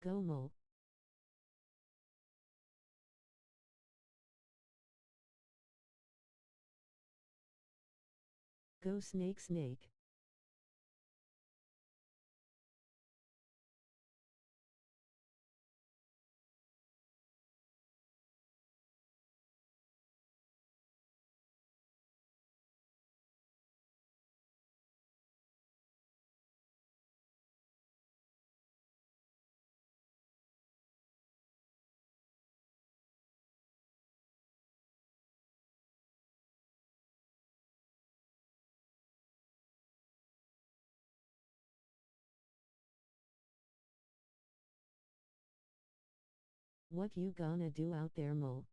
Go Mo. Go Snake Snake. What you gonna do out there, Mo?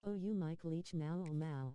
Oh, you Mike Leach now, oh Mao.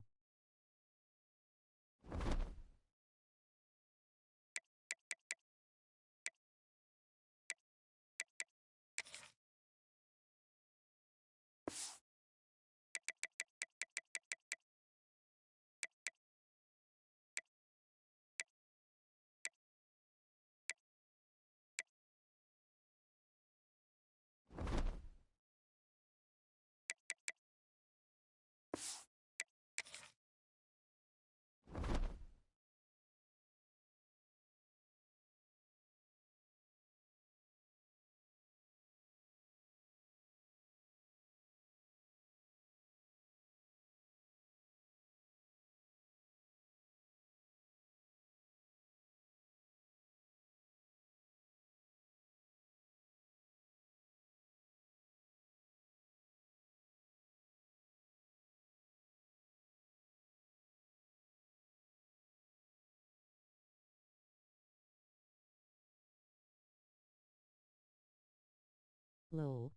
Lol.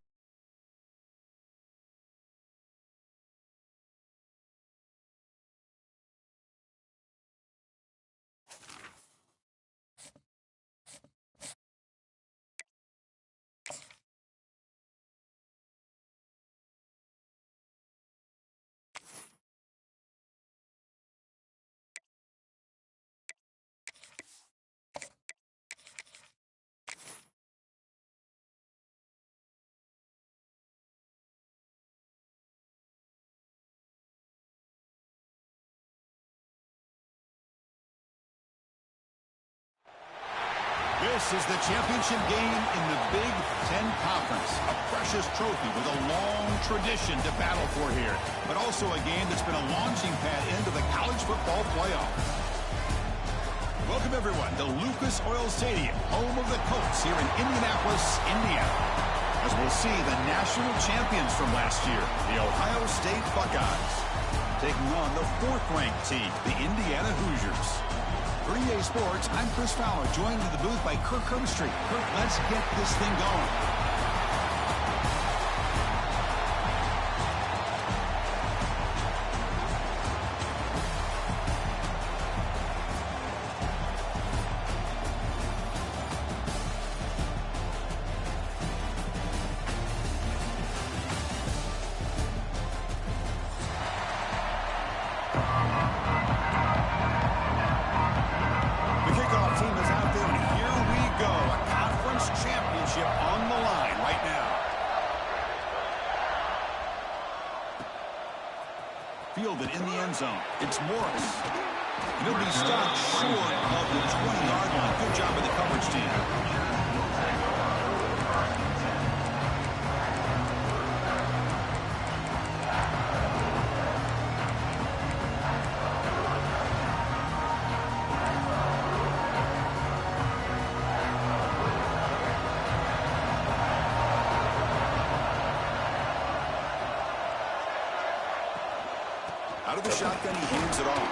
This is the championship game in the Big Ten Conference. A precious trophy with a long tradition to battle for here. But also a game that's been a launching pad into the college football playoff. Welcome, everyone, to Lucas Oil Stadium, home of the Colts here in Indianapolis, Indiana. As we'll see the national champions from last year, the Ohio State Buckeyes, taking on the fourth-ranked team, the Indiana Hoosiers. For EA Sports, I'm Chris Fowler, joined in the booth by Kirk Herbstreit. Kirk, let's get this thing going. The kickoff team is out there, and here we go. A conference championship on the line right now. Fielded in the end zone. It's Morris. And he'll be stopped short of the 20-yard line. Good job of the coverage team. Out of the shotgun, he hands it off.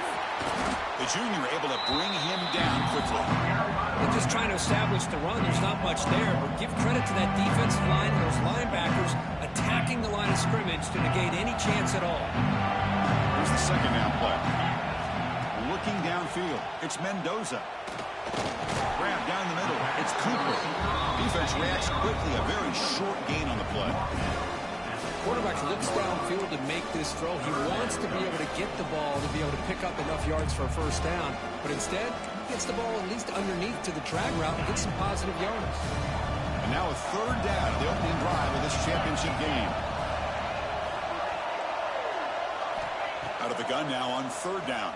The junior able to bring him down quickly. They're just trying to establish the run. There's not much there, but give credit to that defensive line and those linebackers attacking the line of scrimmage to negate any chance at all. Here's the second down play. Looking downfield, it's Mendoza. Grab down the middle, it's Cooper. Defense reacts quickly, a very short gain on the play. Quarterback looks downfield to make this throw. He wants to be able to get the ball to be able to pick up enough yards for a first down. But instead, he gets the ball at least underneath to the drag route and gets some positive yards. And now a third down of the opening drive of this championship game. Out of the gun now on third down.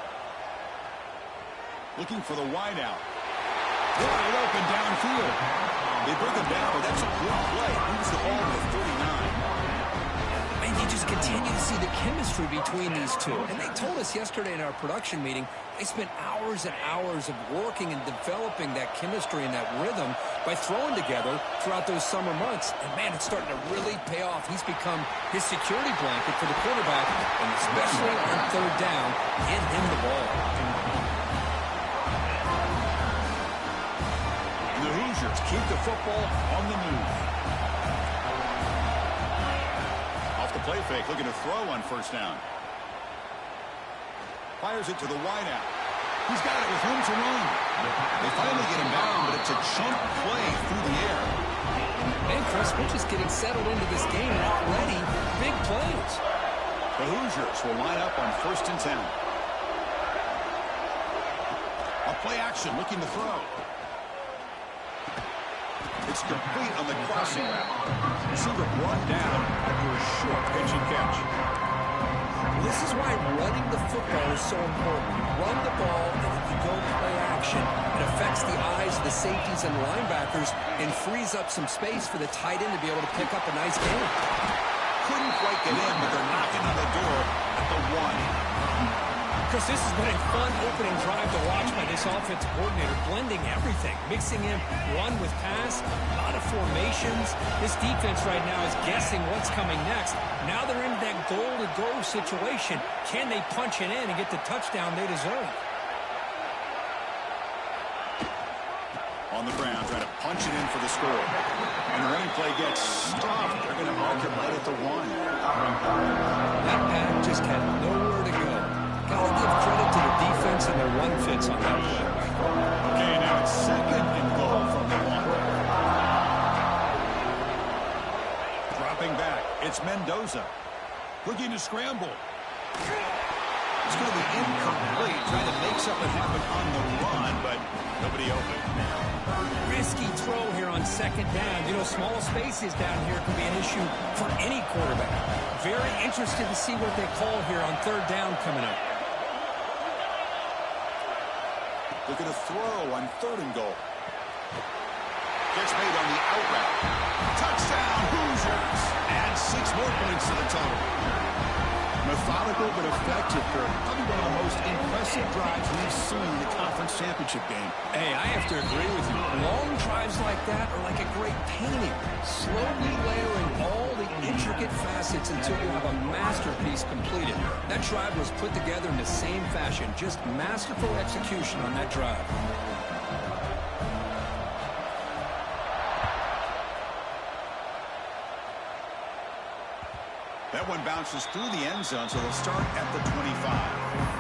Looking for the wideout. Wide open downfield. They bring him down, but that's a good play. Moves the ball to 39. And you just continue to see the chemistry between these two. And they told us yesterday in our production meeting, they spent hours and hours of working and developing that chemistry and that rhythm by throwing together throughout those summer months. And, man, it's starting to really pay off. He's become his security blanket for the quarterback, and especially on third down, get him the ball. The Hoosiers keep the football on the move. Play fake, looking to throw on first down. Fires it to the wideout. He's got it with room to run. They finally get him down, but it's a chunk play through the air. And Chris, we're just getting settled into this game and already big plays. The Hoosiers will line up on 1st and 10. A play action, looking to throw. It's complete on the crossing route. Receiver brought down after a short pitch and catch. This is why running the football is so important. You run the ball, and if you go play action, it affects the eyes of the safeties and linebackers and frees up some space for the tight end to be able to pick up a nice game. Couldn't quite get in, but they're knocking on the door at the 1. Chris, this has been a fun opening drive to watch by this offensive coordinator, blending everything, mixing in run with pass, a lot of formations. This defense right now is guessing what's coming next. Now they're in that goal-to-go situation. Can they punch it in and get the touchdown they deserve? On the ground, trying to punch it in for the score. And the running play gets stopped. They're going to mark it right at the 1. That pass just had nowhere to go. Gotta give credit to the defense and their run fits on that play. Okay, now it's 2nd and goal from the 1. Dropping back, it's Mendoza. Looking to scramble. It's going to be incomplete, trying to make something happen on the run, but nobody open. Risky throw here on 2nd down. You know, small spaces down here can be an issue for any quarterback. Very interested to see what they call here on 3rd down coming up. Looking to throw on 3rd and goal. Gets made on the out route. Touchdown, Hoosiers. Add 6 more points to the total. Methodical but effective, Kirk. Probably one of the most impressive drives we've seen in the conference championship game. Hey, I have to agree with you. Long drives like that are like a great painting. Slowly layering all the intricate facets until you have a masterpiece completed. That drive was put together in the same fashion. Just masterful execution on that drive. That one bounces through the end zone, so they'll start at the 25.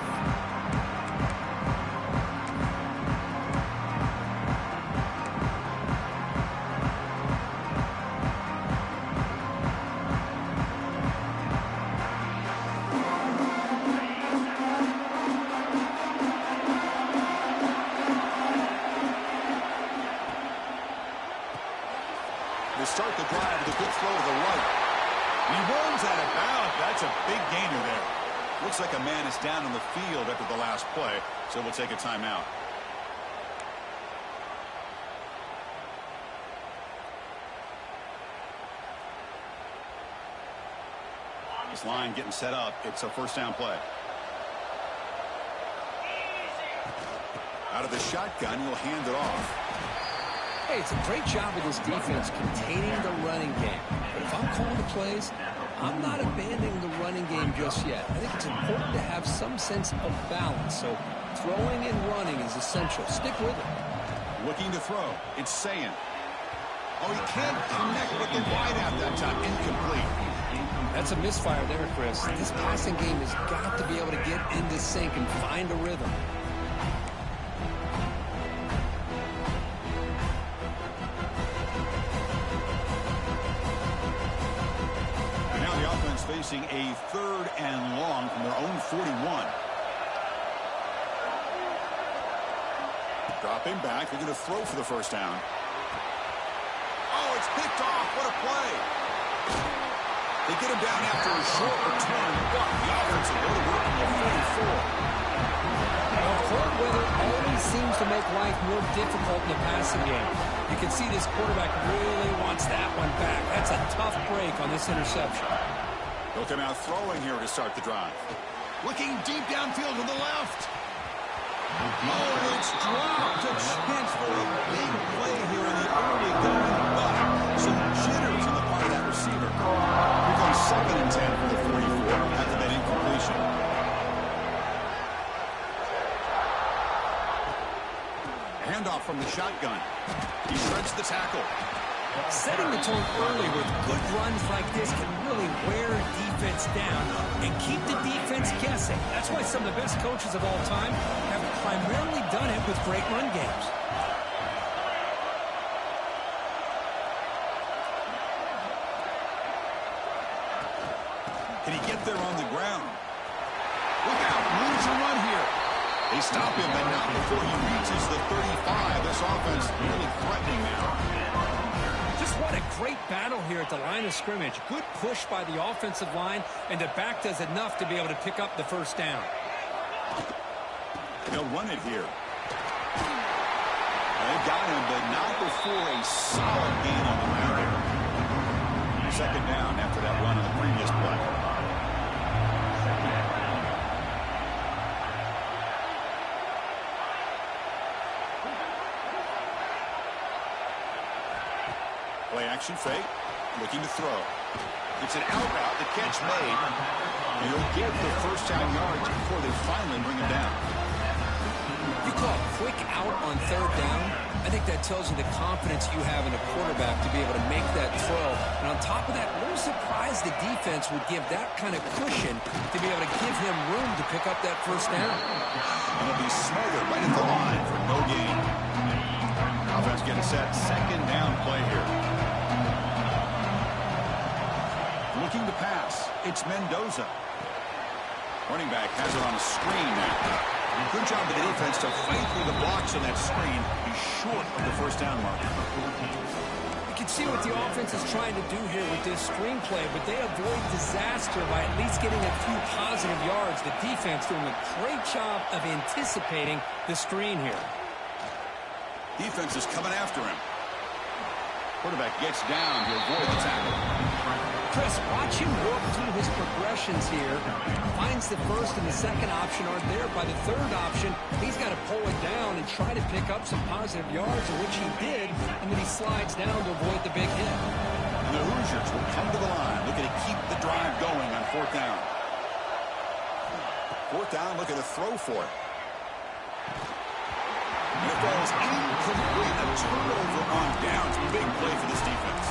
Looks like a man is down on the field after the last play, so we'll take a timeout. This line getting set up. It's a first down play. Out of the shotgun, he'll hand it off. Hey, it's a great job of this defense containing the running game. But if I'm calling the plays, I'm not abandoning the running game just yet. I think it's important to have some sense of balance. So throwing and running is essential. Stick with it. Looking to throw. It's Ncaa. Oh, he can't connect with the wideout that time. Incomplete. That's a misfire there, Chris. This passing game has got to be able to get into sync and find a rhythm. And now the offense facing a 3rd and long from their own 41. Dropping back. They're going to throw for the first down. Oh, it's picked off. What a play. They get him down after a short return, but the offense will go to work in the 44. Well, cold weather always seems to make life more difficult in the passing game. You can see this quarterback really wants that one back. That's a tough break on this interception. They'll come out throwing here to start the drive. Looking deep downfield to the left. Oh, it's dropped. A chance for a big play here in the early going, but some jitters on the part of that receiver. Here comes 2nd and 10 for the 44 after that incompletion. Handoff from the shotgun. He shreds the tackle. Setting the tone early with good runs like this can really wear a defense down and keep the defense guessing. That's why some of the best coaches of all time have primarily done it with great run games. Can he get there on the ground? Look out, moves a run here. They stop him, but not before he reaches the 35. This offense really threatening now. Just what a great battle here at the line of scrimmage. Good push by the offensive line, and the back does enough to be able to pick up the first down. They'll run it here. They got him, but not before a solid gain on the ground here. 2nd down after that run on the previous play. Play action fake, looking to throw. It's an out route, the catch made. And he'll get the first down yards before they finally bring him down. You call a quick out on 3rd down. I think that tells you the confidence you have in a quarterback to be able to make that throw. And on top of that, a little surprised the defense would give that kind of cushion to be able to give him room to pick up that first down. And he'll be smothered right at the line for no gain. Offense getting set, 2nd down play here. Looking to pass, it's Mendoza. Running back has it on a screen now. Good job of the defense to fight through the blocks on that screen. He's short of the first down mark. You can see what the offense is trying to do here with this screenplay, but they avoid disaster by at least getting a few positive yards. The defense doing a great job of anticipating the screen here. Defense is coming after him. Quarterback gets down to avoid the tackle. Chris, watch him work through his progressions here. Finds the first and the second option aren't there. By the 3rd option, he's got to pull it down and try to pick up some positive yards, which he did, and then he slides down to avoid the big hit. And the Hoosiers will come to the line, looking to keep the drive going on 4th down. 4th down, looking to throw for it. And it falls incomplete. A turnover on downs. Big play for this defense.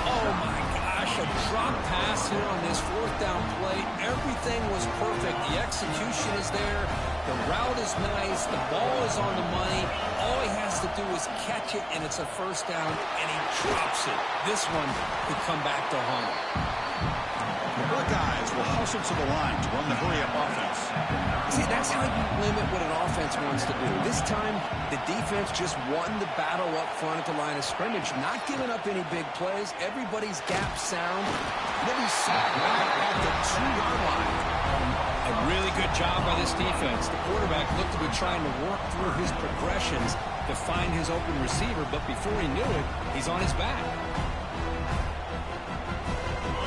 Oh, my gosh, a drop pass here on this 4th down play. Everything was perfect. The execution is there. The route is nice. The ball is on the money. All he has to do is catch it, and it's a first down, and he drops it. This one could come back to haunt him. The Buckeyes will hustle to the line to run the hurry-up offense. See, that's how you limit what an offense wants to do. This time, the defense just won the battle up front at the line of scrimmage, not giving up any big plays. Everybody's gap sound. Then he's sacked back at the 2-yard line. A Good job by this defense. The quarterback looked to be trying to work through his progressions to find his open receiver, but before he knew it, he's on his back.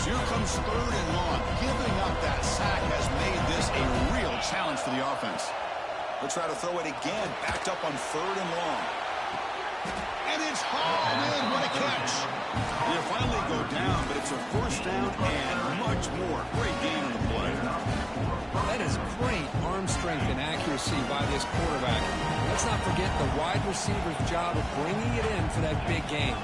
So here comes 3rd and long. Giving up that sack has made this a real challenge for the offense. They'll try to throw it again, backed up on 3rd and long. And it's hauled in. What a catch. They finally go down, but it's a 1st down and much more. Great gain on the play. That is great arm strength and accuracy by this quarterback. Let's not forget the wide receiver's job of bringing it in for that big game.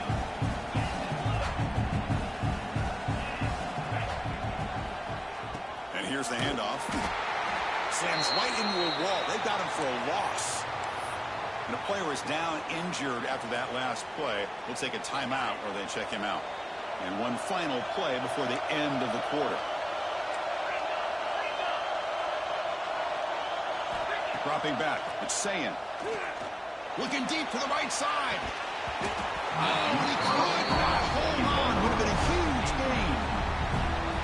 And here's the handoff. Slams right into a wall. They've got him for a loss. And the player is down injured after that last play. We'll take a timeout or they check him out. And one final play before the end of the quarter. Dropping back. It's Ncaa. Looking deep to the right side. Oh, he could not hold on. Would have been a huge gain.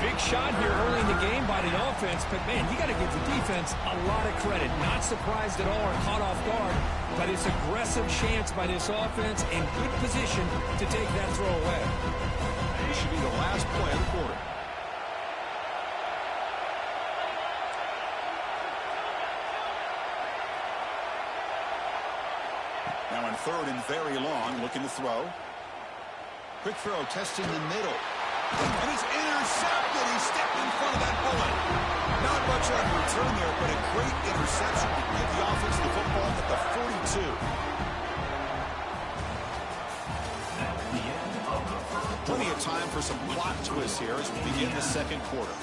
Big shot here early in the game by the offense, but, man, you got to give the defense a lot of credit. Not surprised at all or caught off guard by this aggressive chance by this offense and good position to take that throw away. This should be the last play of the quarter. Now in 3rd and very long, looking to throw. Quick throw, testing the middle. And it's intercepted. He stepped in front of that bullet. Not much on return there, but a great interception to give the offense the football at the 42. Plenty of time for some plot twists here as we begin the 2nd quarter.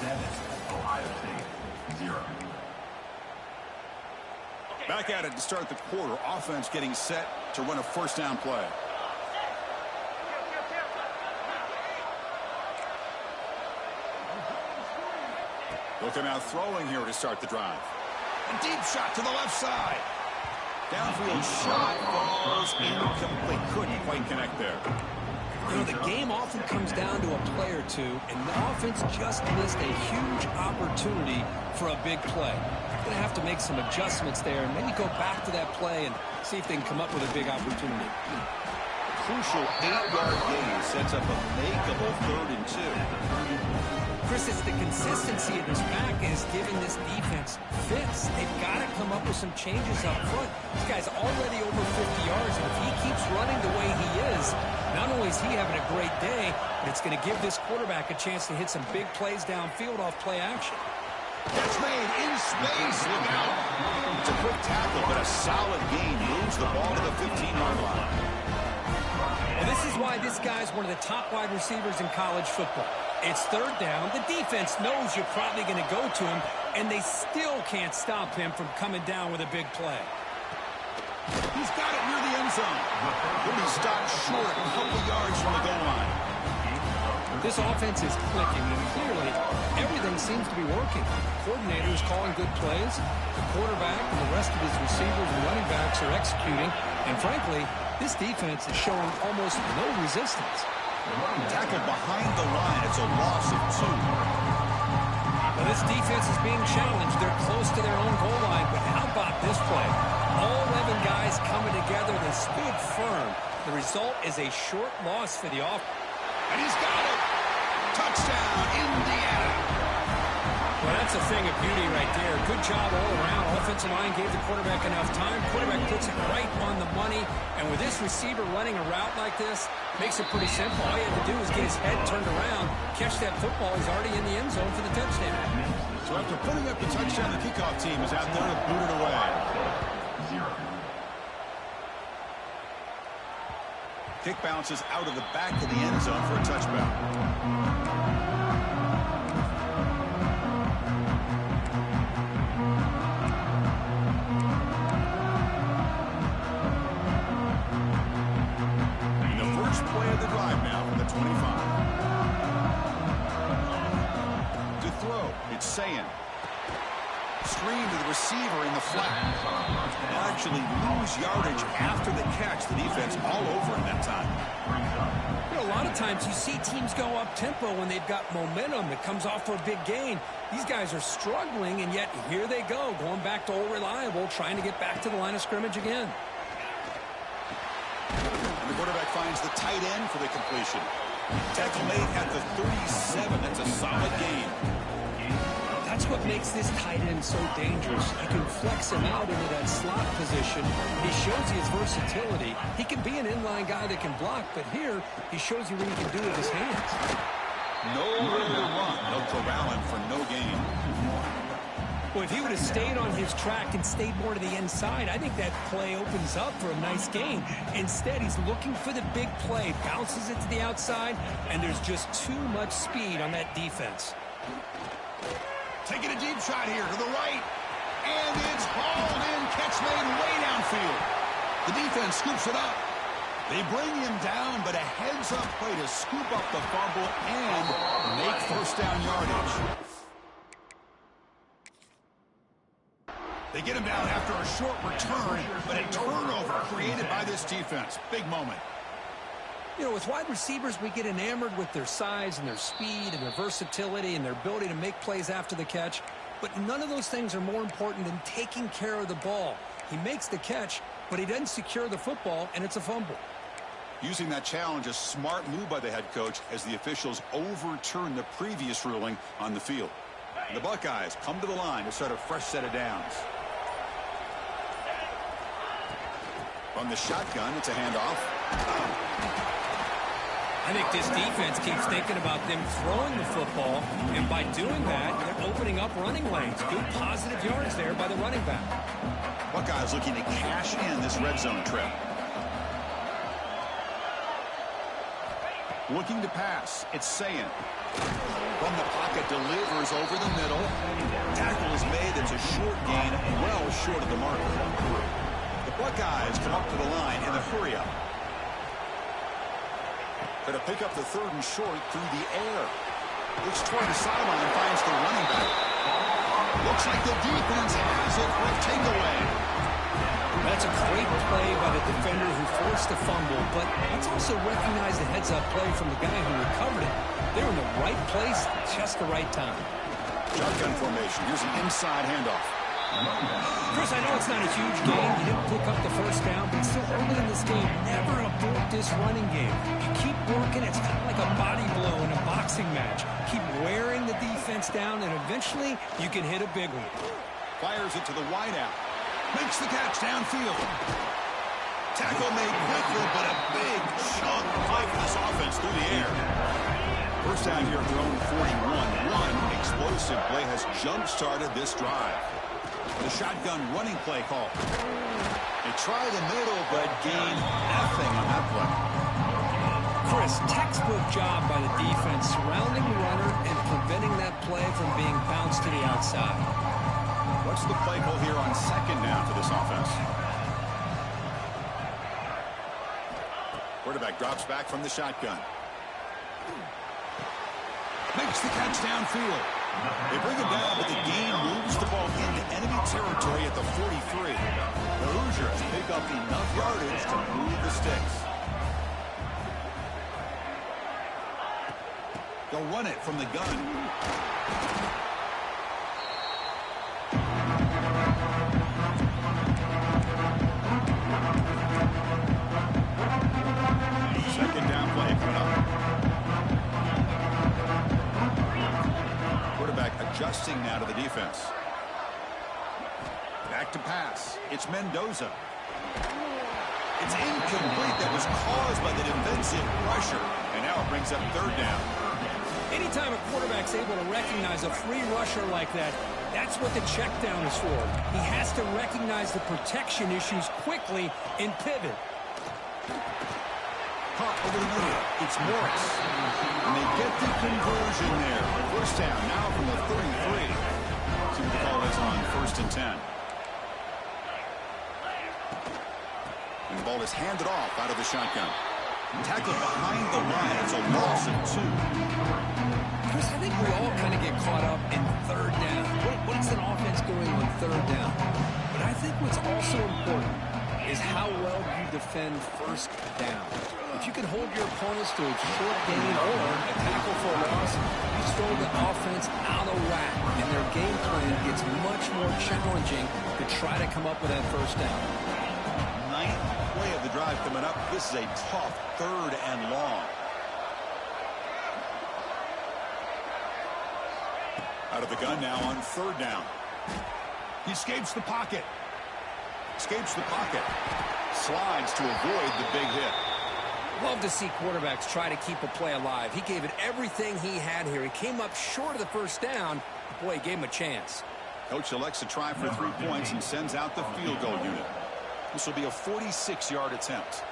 Back at it to start the quarter. Offense getting set to run a 1st down play. They'll come out throwing here to start the drive. A deep shot to the left side. Downfield shot falls incomplete. Couldn't quite connect there. You know, the game often comes down to a play or two, and the offense just missed a huge opportunity for a big play. Going to have to make some adjustments there and maybe go back to that play and see if they can come up with a big opportunity. Crucial 8-yard gain sets up a makeable 3rd and 2. Chris, it's the consistency of this pack is giving this defense fits. They've got to come up with some changes up front. This guy's already over 50 yards, and if he keeps running the way he is, not only is he having a great day, but it's going to give this quarterback a chance to hit some big plays downfield off play action. That's made in space. Look out. It's a quick tackle, but a solid gain. Moves the ball to the 15-yard line. And this is why this guy's one of the top wide receivers in college football. It's 3rd down. The defense knows you're probably going to go to him, and they still can't stop him from coming down with a big play. He's got it near the end zone. He'll be stopped short a couple yards from the goal line. This offense is clicking, and clearly everything seems to be working. The coordinator is calling good plays. The quarterback and the rest of his receivers and running backs are executing. And frankly, this defense is showing almost no resistance. Tackled behind the line. It's a loss of 2. Well, this defense is being challenged. They're close to their own goal line, but how about this play? All 11 guys coming together. They stood firm. The result is a short loss for the offense. And he's got it. Touchdown, Indiana. Well, that's a thing of beauty right there. Good job all around. Offensive line gave the quarterback enough time. Quarterback puts it right on the money. And with this receiver running a route like this, makes it pretty simple. All you have to do is get his head turned around, catch that football. He's already in the end zone for the touchdown. So after putting up the touchdown, the kickoff team is out there to boot it away. Kick bounces out of the back of the end zone for a touchback. Play of the drive now from the 25. To throw, it's Ncaa. screen to the receiver in the flat. They'll actually lose yardage after the catch. The defense all over him that time. You know, a lot of times you see teams go up-tempo when they've got momentum. It comes off for a big gain. These guys are struggling, and yet here they go, going back to old reliable, trying to get back to the line of scrimmage again. And the quarterback finds the tight end for the completion. Tackle made at the 37. That's a solid gain. That's what makes this tight end so dangerous. You can flex him out into that slot position. He shows you his versatility. He can be an inline guy that can block, but here he shows you what he can do with his hands. Nowhere to run. They'll corral him for no gain. Well, if he would have stayed on his track and stayed more to the inside, I think that play opens up for a nice gain. Instead, he's looking for the big play, bounces it to the outside, and there's just too much speed on that defense. Taking a deep shot here to the right. And it's hauled in. Catch made way downfield. The defense scoops it up. They bring him down, but a heads-up play to scoop up the fumble and make first down yardage. They get him down after a short return, but a turnover created by this defense. Big moment. You know, with wide receivers, we get enamored with their size and their speed and their versatility and their ability to make plays after the catch. But none of those things are more important than taking care of the ball. He makes the catch, but he doesn't secure the football, and it's a fumble. Using that challenge, a smart move by the head coach as the officials overturn the previous ruling on the field. And the Buckeyes come to the line to start a fresh set of downs. From the shotgun, it's a handoff. I think this defense keeps thinking about them throwing the football, and by doing that, they're opening up running lanes. Good positive yards there by the running back. Buckeyes looking to cash in this red zone trip. Looking to pass, it's Ncaa. From the pocket, delivers over the middle. Tackle is made, it's a short gain, well short of the marker. The Buckeyes come up to the line in a hurry-up. Going to pick up the third and short through the air. Looks toward the sideline, finds the running back. Looks like the defense has it for a takeaway. That's a great play by the defender who forced the fumble, but let's also recognize the heads-up play from the guy who recovered it. They're in the right place, just the right time. Shotgun formation. Here's an inside handoff. Chris, I know it's not a huge game. You didn't pick up the first down, but still early in this game, never abort this running game. You keep working, it's kind of like a body blow in a boxing match. Keep wearing the defense down, and eventually you can hit a big one. Fires it to the wideout. Makes the catch downfield. Tackle made quickly, but a big chunk play for this offense through the air. First down here at their own 41. One explosive play has jump-started this drive. The shotgun running play call. They try the middle, but gain nothing on that play. Chris, textbook job by the defense, surrounding the runner and preventing that play from being bounced to the outside. What's the play call here on second down for this offense? Quarterback drops back from the shotgun. Makes the catch downfield. They bring him down, but the gain moves the ball into enemy territory at the 43. The Hoosiers pick up enough yardage to move the sticks. They'll run it from the gun. Second down play coming up. Quarterback adjusting now to the defense. Back to pass. It's Mendoza. It's incomplete. That was caused by the defensive pressure. And now it brings up third down. Anytime a quarterback's able to recognize a free rusher like that, that's what the check down is for. He has to recognize the protection issues quickly and pivot. Caught over the middle. It's Morris. And they get the conversion there. First down now from the 33. See what the call is on 1st and 10. And the ball is handed off out of the shotgun. Tackled behind the line. It's a loss of 2. Chris, I think we all kind of get caught up in third down. What is an offense doing on third down? But I think what's also important is how well you defend first down. If you can hold your opponents to a short gain or a tackle for a loss, you throw the offense out of whack, and their game plan gets much more challenging to try to come up with that first down. Ninth play of the drive coming up. This is a tough third and long. Out of the gun now on third down. He escapes the pocket. Escapes the pocket. Slides to avoid the big hit. Love to see quarterbacks try to keep a play alive. He gave it everything he had here. He came up short of the first down. Boy, he gave him a chance. Coach elects to try for 3 points and sends out the field goal unit. This will be a 46-yard attempt.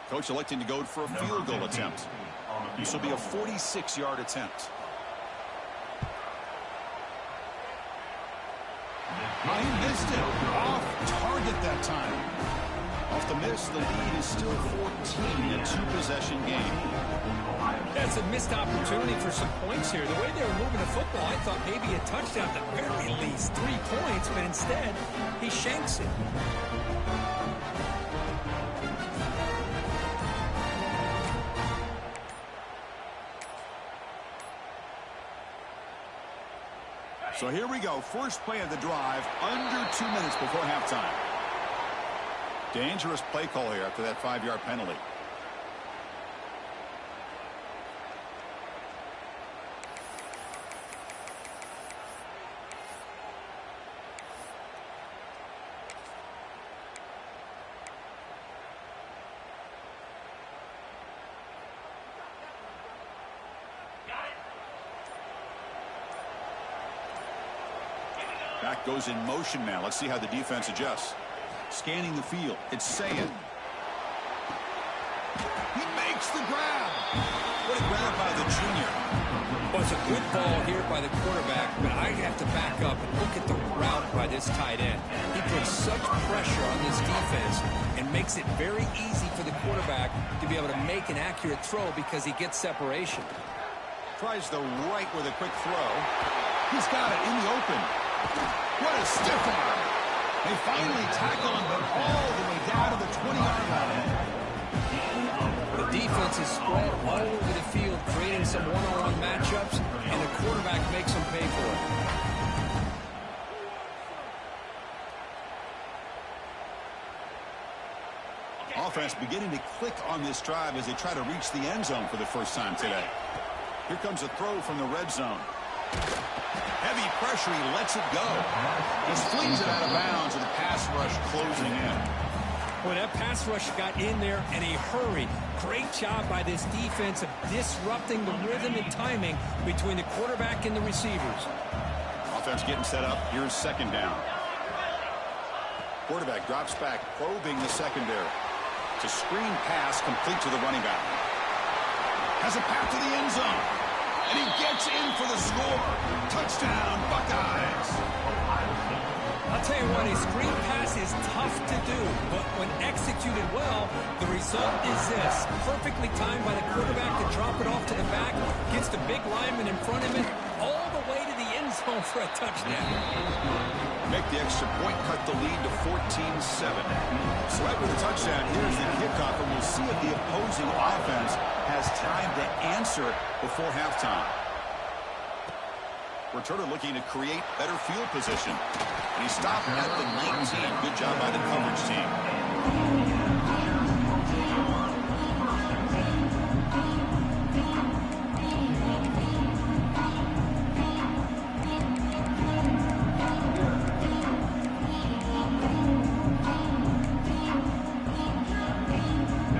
Coach electing to go for a field goal attempt. This will be a 46-yard attempt. He missed it. Off target that time. Off the miss, the lead is still 14, a 2-possession game. That's a missed opportunity for some points here. The way they were moving the football, I thought maybe a touchdown at the very least, 3 points, but instead, he shanks it. So here we go. First play of the drive, under 2 minutes before halftime. Dangerous play call here after that 5-yard penalty. Back goes in motion now. Let's see how the defense adjusts. Scanning the field. It's Ncaa. He makes the grab. What a grab by the junior. Well, it's a good ball here by the quarterback, but I have to back up and look at the route by this tight end. He puts such pressure on this defense and makes it very easy for the quarterback to be able to make an accurate throw because he gets separation. Tries the right with a quick throw. He's got it in the open. What a stiff arm. They finally tackle him, but all the way down to the 20-yard line. The defense is spread all over the field, creating some one-on-one matchups, and the quarterback makes them pay for it. Offense beginning to click on this drive as they try to reach the end zone for the first time today. Here comes a throw from the red zone. Heavy pressure, he lets it go. Just flings it out of bounds with the pass rush closing in. Well, that pass rush got in there in a hurry. Great job by this defense of disrupting the rhythm and timing between the quarterback and the receivers. Offense getting set up. Here's second down. Quarterback drops back, probing the secondary. It's a screen pass complete to the running back. Has a path to the end zone. And he gets in for the score. Touchdown, Buckeyes. I'll tell you what, a screen pass is tough to do, but when executed well, the result is this. Perfectly timed by the quarterback to drop it off to the back, gets the big lineman in front of him, all the way to the end zone for a touchdown. Make the extra point, cut the lead to 14-7. So right with the touchdown, here's the kickoff, and we'll see if the opposing offense has time to answer before halftime. Returner looking to create better field position. And he stopped at the 19. Good job by the coverage team.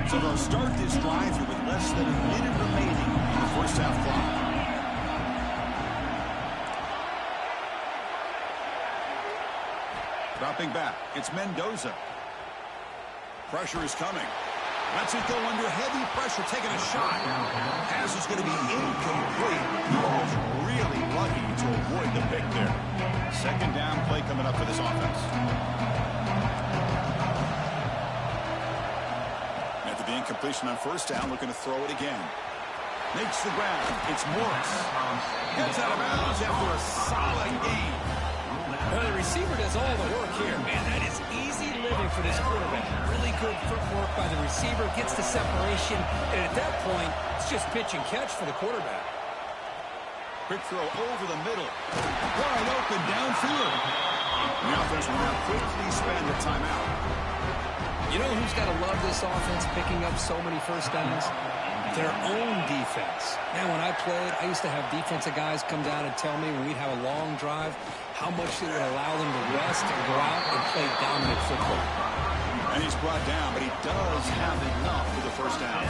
So they'll start this drive here with less than a minute remaining in the first half clock. Stepping back, it's Mendoza. Pressure is coming. Lets it go under heavy pressure, taking a shot. Pass is going to be incomplete. He was really lucky to avoid the pick there. Second down play coming up for this offense. After the incompletion on first down, looking to throw it again. Makes the ground. It's Morris. Gets out of bounds after a solid gain. Well, the receiver does all the work here. Man, that is easy living for this quarterback. Really good footwork by the receiver. Gets the separation. And at that point, it's just pitch and catch for the quarterback. Quick throw over the middle. Wide open downfield. The offense will now quickly spend a timeout. You know who's got to love this offense picking up so many first downs? Their own defense. Man, when I played, I used to have defensive guys come down and tell me when we'd have a long drive how much it would allow them to rest and go out and play dominant football. And he's brought down, but he does have enough for the first down.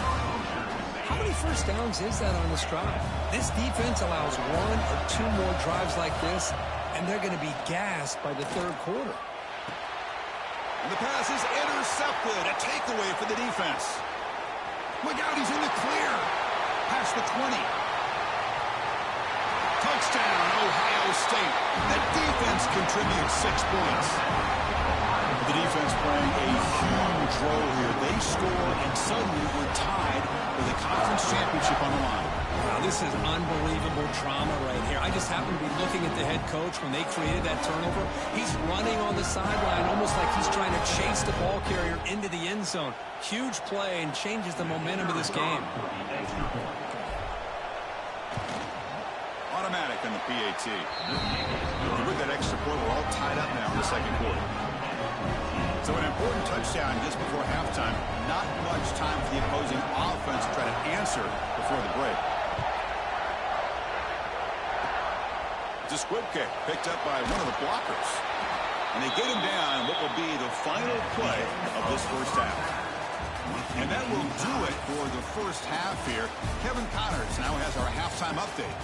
How many first downs is that on this drive? This defense allows one or two more drives like this, and they're going to be gassed by the third quarter. And the pass is intercepted. A takeaway for the defense. Look out, he's in the clear. Past the 20. Touchdown, Ohio State. The defense contributes 6 points. The defense playing a huge role here. They score and suddenly we're tied with a conference championship on the line. Wow, this is unbelievable drama right here. I just happen to be looking at the head coach when they created that turnover. He's running on the sideline almost like he's trying to chase the ball carrier into the end zone. Huge play and changes the momentum of this game. Automatic on the PAT. With that extra point, we're all tied up now in the second quarter. So an important touchdown just before halftime. Not much time for the opposing offense to try to answer before the break. It's a squib kick picked up by one of the blockers. And they get him down what will be the final play of this first half. And that will do it for the first half here. Kevin Connors now has our halftime update.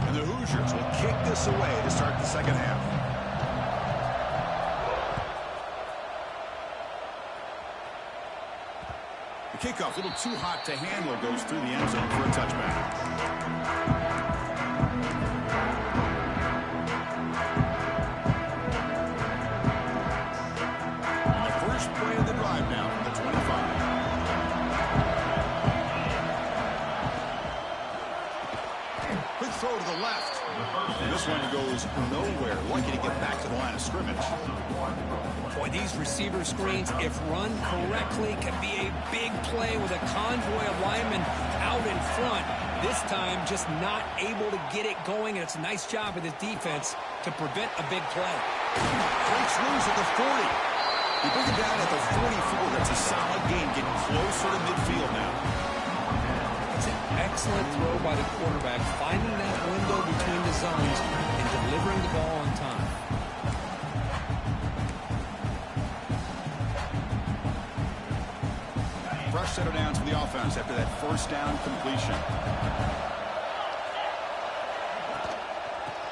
And the Hoosiers will kick this away to start the second half. The kickoff, a little too hot to handle, goes through the end zone for a touchback. Play of the drive now from the 25. Quick throw to the left. And this one goes nowhere. Lucky to get back to the line of scrimmage. Boy, these receiver screens, if run correctly, can be a big play with a convoy of linemen out in front. This time, just not able to get it going, and it's a nice job of the defense to prevent a big play. Breaks loose at the 40. You bring it down at the 44. That's a solid gain, getting closer to midfield now. It's an excellent throw by the quarterback, finding that window between the zones and delivering the ball on time. Fresh set of downs for the offense after that first down completion.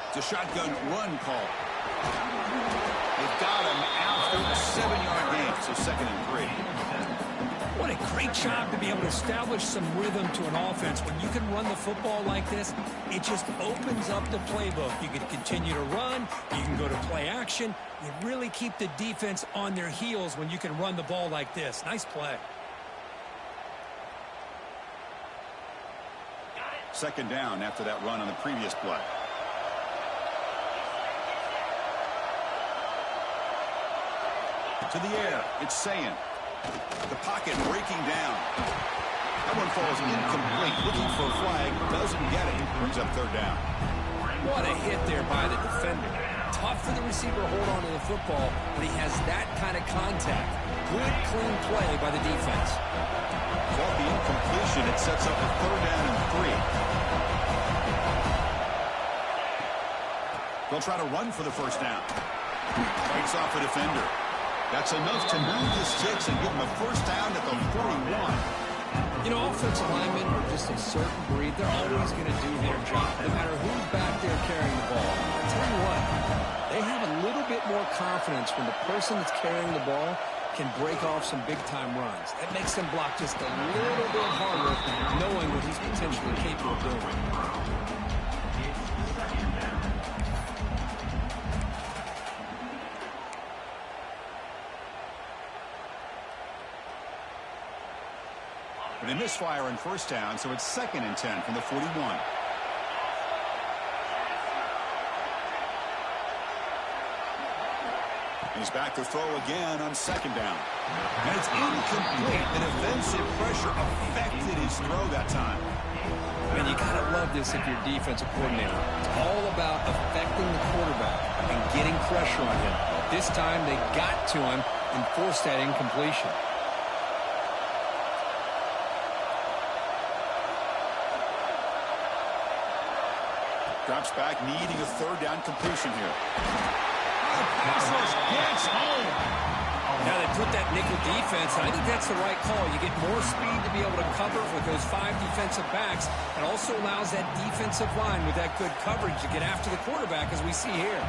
It's a shotgun run call. They've got him after a 7-yard gain, so 2nd and 3. What a great job to be able to establish some rhythm to an offense. When you can run the football like this, it just opens up the playbook. You can continue to run. You can go to play action. You really keep the defense on their heels when you can run the ball like this. Nice play. 2nd down after that run on the previous play. To the air, it's Saying. The pocket breaking down. That one falls incomplete. Looking for a flag, doesn't get it. Brings up 3rd down. What a hit there by the defender. Tough for the receiver to hold on to the football, but he has that kind of contact. Good, clean play by the defense. Off the incompletion, it sets up a 3rd down and 3. They'll try to run for the first down. Breaks off a defender. That's enough to move the sticks and give them a first down at the 41. You know, offensive linemen are just a certain breed. They're always going to do their job, no matter who's back there carrying the ball. I'll tell you what, they have a little bit more confidence when the person that's carrying the ball can break off some big-time runs. That makes them block just a little bit harder, knowing what he's potentially capable of doing. But they misfire on first down, so it's 2nd and 10 from the 41. He's back to throw again on 2nd down. And it's incomplete. The defensive pressure affected his throw that time. And you got to love this if you're a defensive coordinator. It's all about affecting the quarterback and getting pressure on him. This time they got to him and forced that incompletion. Drops back, needing a 3rd down completion here. The pass rush gets home. Now they put that nickel defense, and I think that's the right call. You get more speed to be able to cover with those 5 defensive backs. It also allows that defensive line with that good coverage to get after the quarterback, as we see here.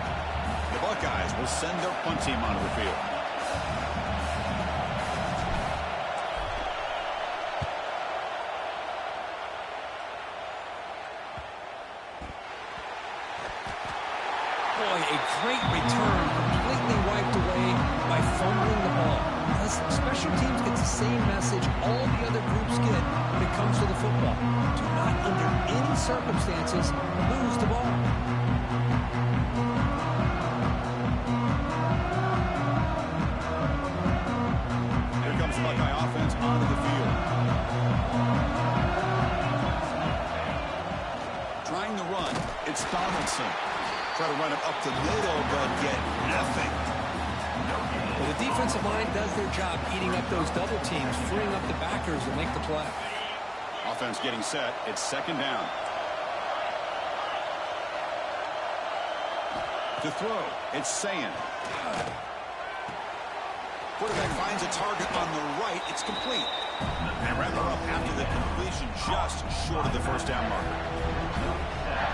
The Buckeyes will send their punt team onto the field. Boy, a great return, completely wiped away by fumbling the ball. Because special teams get the same message all the other groups get when it comes to the football. Do not, under any circumstances, lose the ball. Here comes the Buckeye offense onto the field. Trying to run, it's Donaldson. Try to run it up the middle, but get nothing. Well, the defensive line does their job eating up those double teams, freeing up the backers to make the play. Offense getting set. It's 2nd down. To throw, it's Ncaa. Quarterback finds a target on the right. It's complete. And rather up after the completion, just short of the first down marker.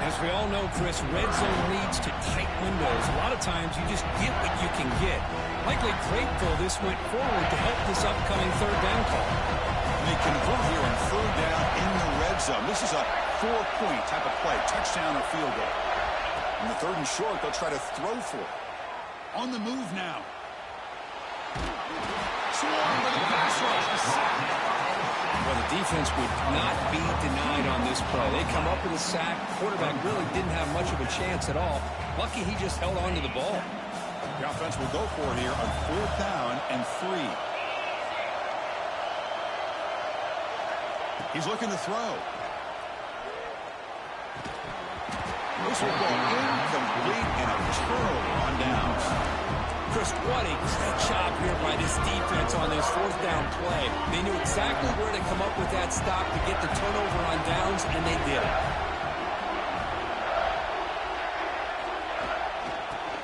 As we all know, Chris, red zone leads to tight windows. A lot of times you just get what you can get. Likely grateful this went forward to help this upcoming 3rd down call. They convert here on 3rd down in the red zone. This is a 4-point type of play, touchdown or field goal. On the 3rd and short, they'll try to throw for it. On the move now. Swarm with a pass rush. A sack. Well, the defense would not be denied on this play. They come up with a sack. Quarterback really didn't have much of a chance at all. Lucky he just held on to the ball. The offense will go for it here on 4th down and 3. He's looking to throw. This will go incomplete and a turnover on downs. Chris, what a great job here by this defense on this 4th down play. They knew exactly where to come up with that stop to get the turnover on downs, and they did it.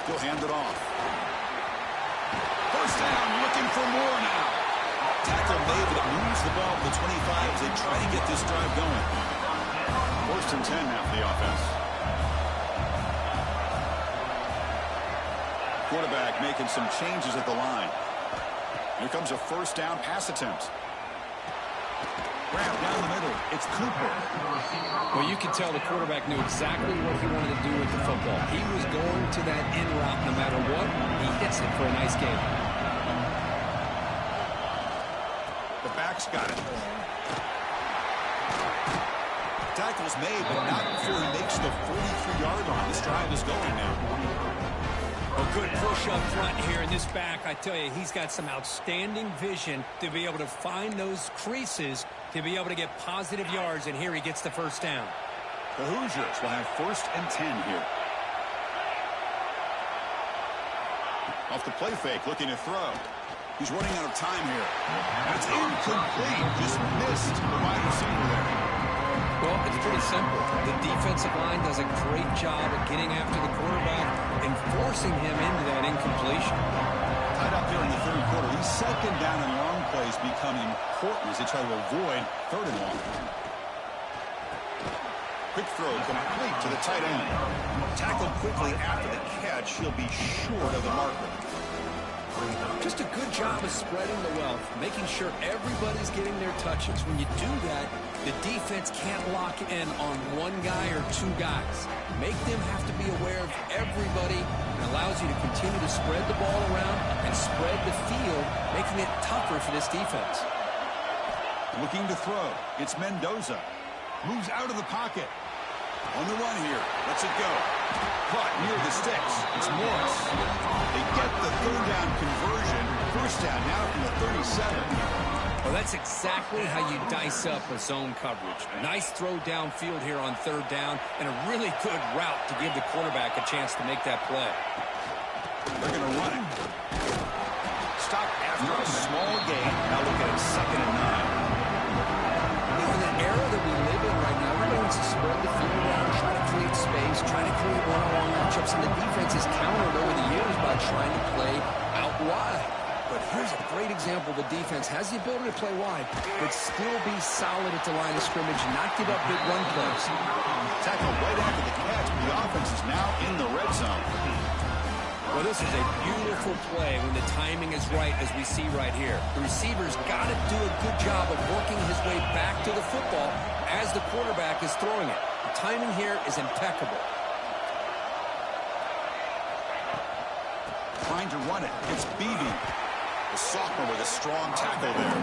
He'll hand it off. First down, looking for more now. Tackle made, but it moves the ball to the 25 as they try to get this drive going. 1st and 10 now for the offense. Quarterback making some changes at the line. Here comes a 1st down pass attempt. Grab down the middle. It's Cooper. Well, you can tell the quarterback knew exactly what he wanted to do with the football. He was going to that in route no matter what. He hits it for a nice gain. The back's got it. Tackle's made, but not before he makes the 43-yard line. This drive is going now. A good push up front here in this back. I tell you, he's got some outstanding vision to be able to find those creases to be able to get positive yards, and here he gets the 1st down. The Hoosiers will have 1st and 10 here. Off the play fake, looking to throw. He's running out of time here. And it's incomplete. Just missed the wide receiver there. Well, it's pretty simple. The defensive line does a great job of getting after the quarterback and forcing him into that incompletion. Tied up there in the third quarter. These second down and long plays become important as they try to avoid third and long. Quick throw complete to the tight end. Tackled quickly after the catch. He'll be short of the marker. Just a good job of spreading the wealth, making sure everybody's getting their touches. When you do that, the defense can't lock in on one guy or two guys. Make them have to be aware of everybody, and allows you to continue to spread the ball around and spread the field, making it tougher for this defense. Looking to throw. It's Mendoza. Moves out of the pocket. On the run here. Lets it go. Caught near the sticks. It's Morris. They get the third down conversion. First down now from the 37. Well, that's exactly how you dice up a zone coverage. Nice throw downfield here on third down, and a really good route to give the quarterback a chance to make that play. They're going to run it. Stop after a small gain. Now look at it, 2nd and 9. In the era that we live in right now, we're going to spread the field around, try to create space, try to create one-on-one matchups, and the defense is countered over the years by trying to play out wide. But here's a great example. The defense has the ability to play wide, but still be solid at the line of scrimmage, not give up big run plays. Tackled right after the catch, but the offense is now in the red zone. Well, this is a beautiful play when the timing is right, as we see right here. The receiver's got to do a good job of working his way back to the football as the quarterback is throwing it. The timing here is impeccable. Trying to run it. It's Beebe. The sophomore with a strong tackle there.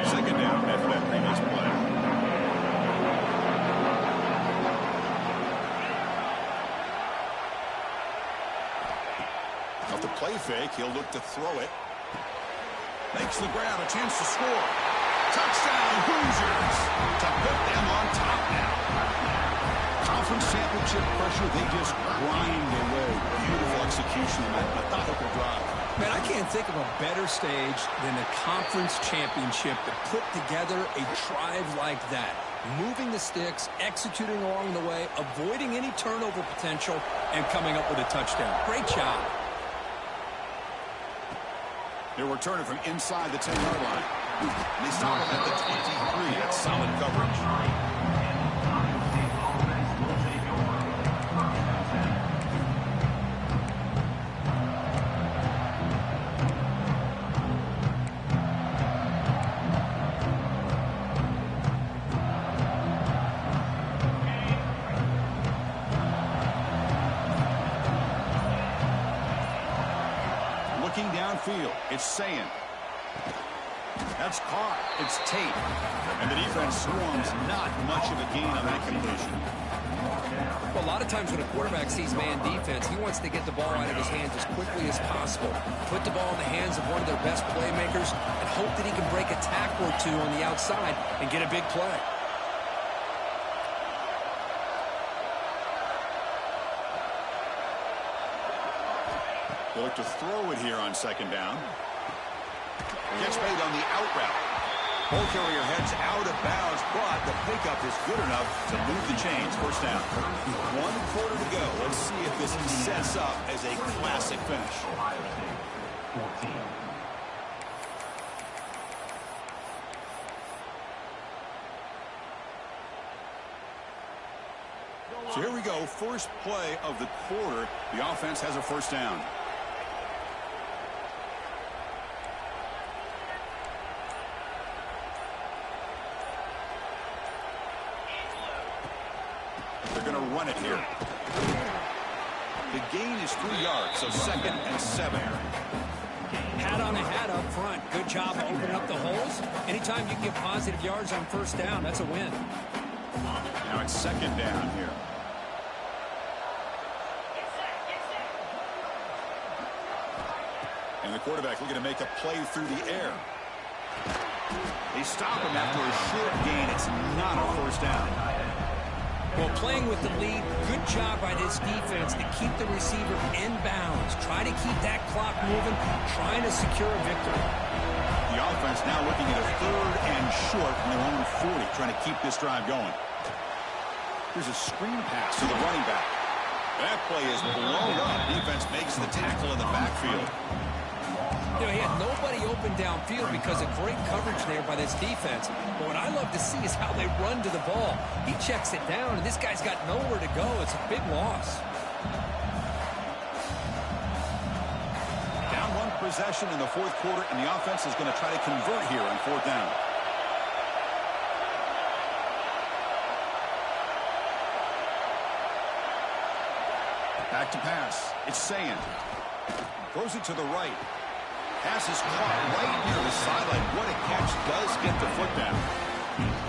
Second down after that previous play. Off the play fake, he'll look to throw it. Makes the grab, a chance to score. Touchdown, Hoosiers! To put them on top now. Conference championship pressure, they just grind away. Beautiful execution on that methodical drive. Man, I can't think of a better stage than a conference championship to put together a drive like that. Moving the sticks, executing along the way, avoiding any turnover potential, and coming up with a touchdown. Great job. They're returning from inside the 10-yard line. They stop him at the 23. That's solid coverage. Looking downfield, it's Ncaa. That's caught. It's Tate. And the defense swarms, not much of a gain on that completion. Well, a lot of times when a quarterback sees man defense, he wants to get the ball out of his hands as quickly as possible. Put the ball in the hands of one of their best playmakers and hope that he can break a tackle or two on the outside and get a big play. They look to throw it here on second down. Gets made on the out route. Ball carrier heads out of bounds, but the pickup is good enough to move the chains. First down. 1 quarter to go. Let's see if this sets up as a classic finish. So here we go. First play of the quarter. The offense has a first down. They're going to run it here. The gain is 3 yards, so 2nd and 7. Hat on the hat up front. Good job of opening up the holes. Anytime you can get positive yards on first down, that's a win. Now it's 2nd down here. And the quarterback looking to make a play through the air. They stop him after a short gain. It's not a first down. Well, playing with the lead, good job by this defense to keep the receiver in bounds. Try to keep that clock moving, trying to secure a victory. The offense now looking at a 3rd and short from their own 40, trying to keep this drive going. Here's a screen pass to the running back. That play is blown up. Defense makes the tackle in the backfield. You know, he had nobody open downfield because of great coverage there by this defense. But what I love to see is how they run to the ball. He checks it down, and this guy's got nowhere to go. It's a big loss. Down one possession in the fourth quarter, and the offense is going to try to convert here on fourth down. Back to pass. It's Ncaa. Throws it to the right. Pass is caught right near the sideline. What a catch. Does get the foot down.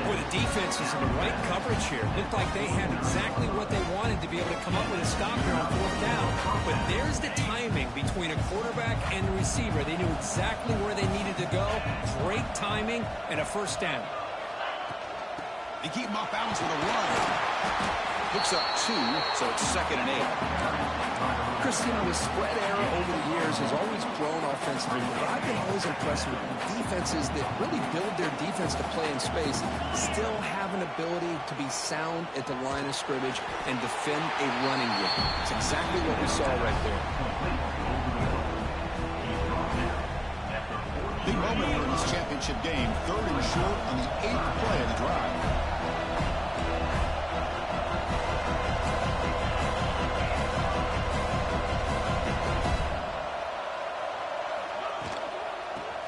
Boy, the defense is in the right coverage here. Looked like they had exactly what they wanted to be able to come up with a stop here on fourth down. But there's the timing between a quarterback and the receiver. They knew exactly where they needed to go. Great timing and a first down. They keep him off balance with a run. Picks up 2, so it's 2nd and 8. Chris, you know, the spread era over the years has always grown offensively, but I've been always impressed with defenses that really build their defense to play in space, still have an ability to be sound at the line of scrimmage and defend a running game. It's exactly what we saw right there. Big moment here in this championship game. 3rd and short on the 8th play of the drive.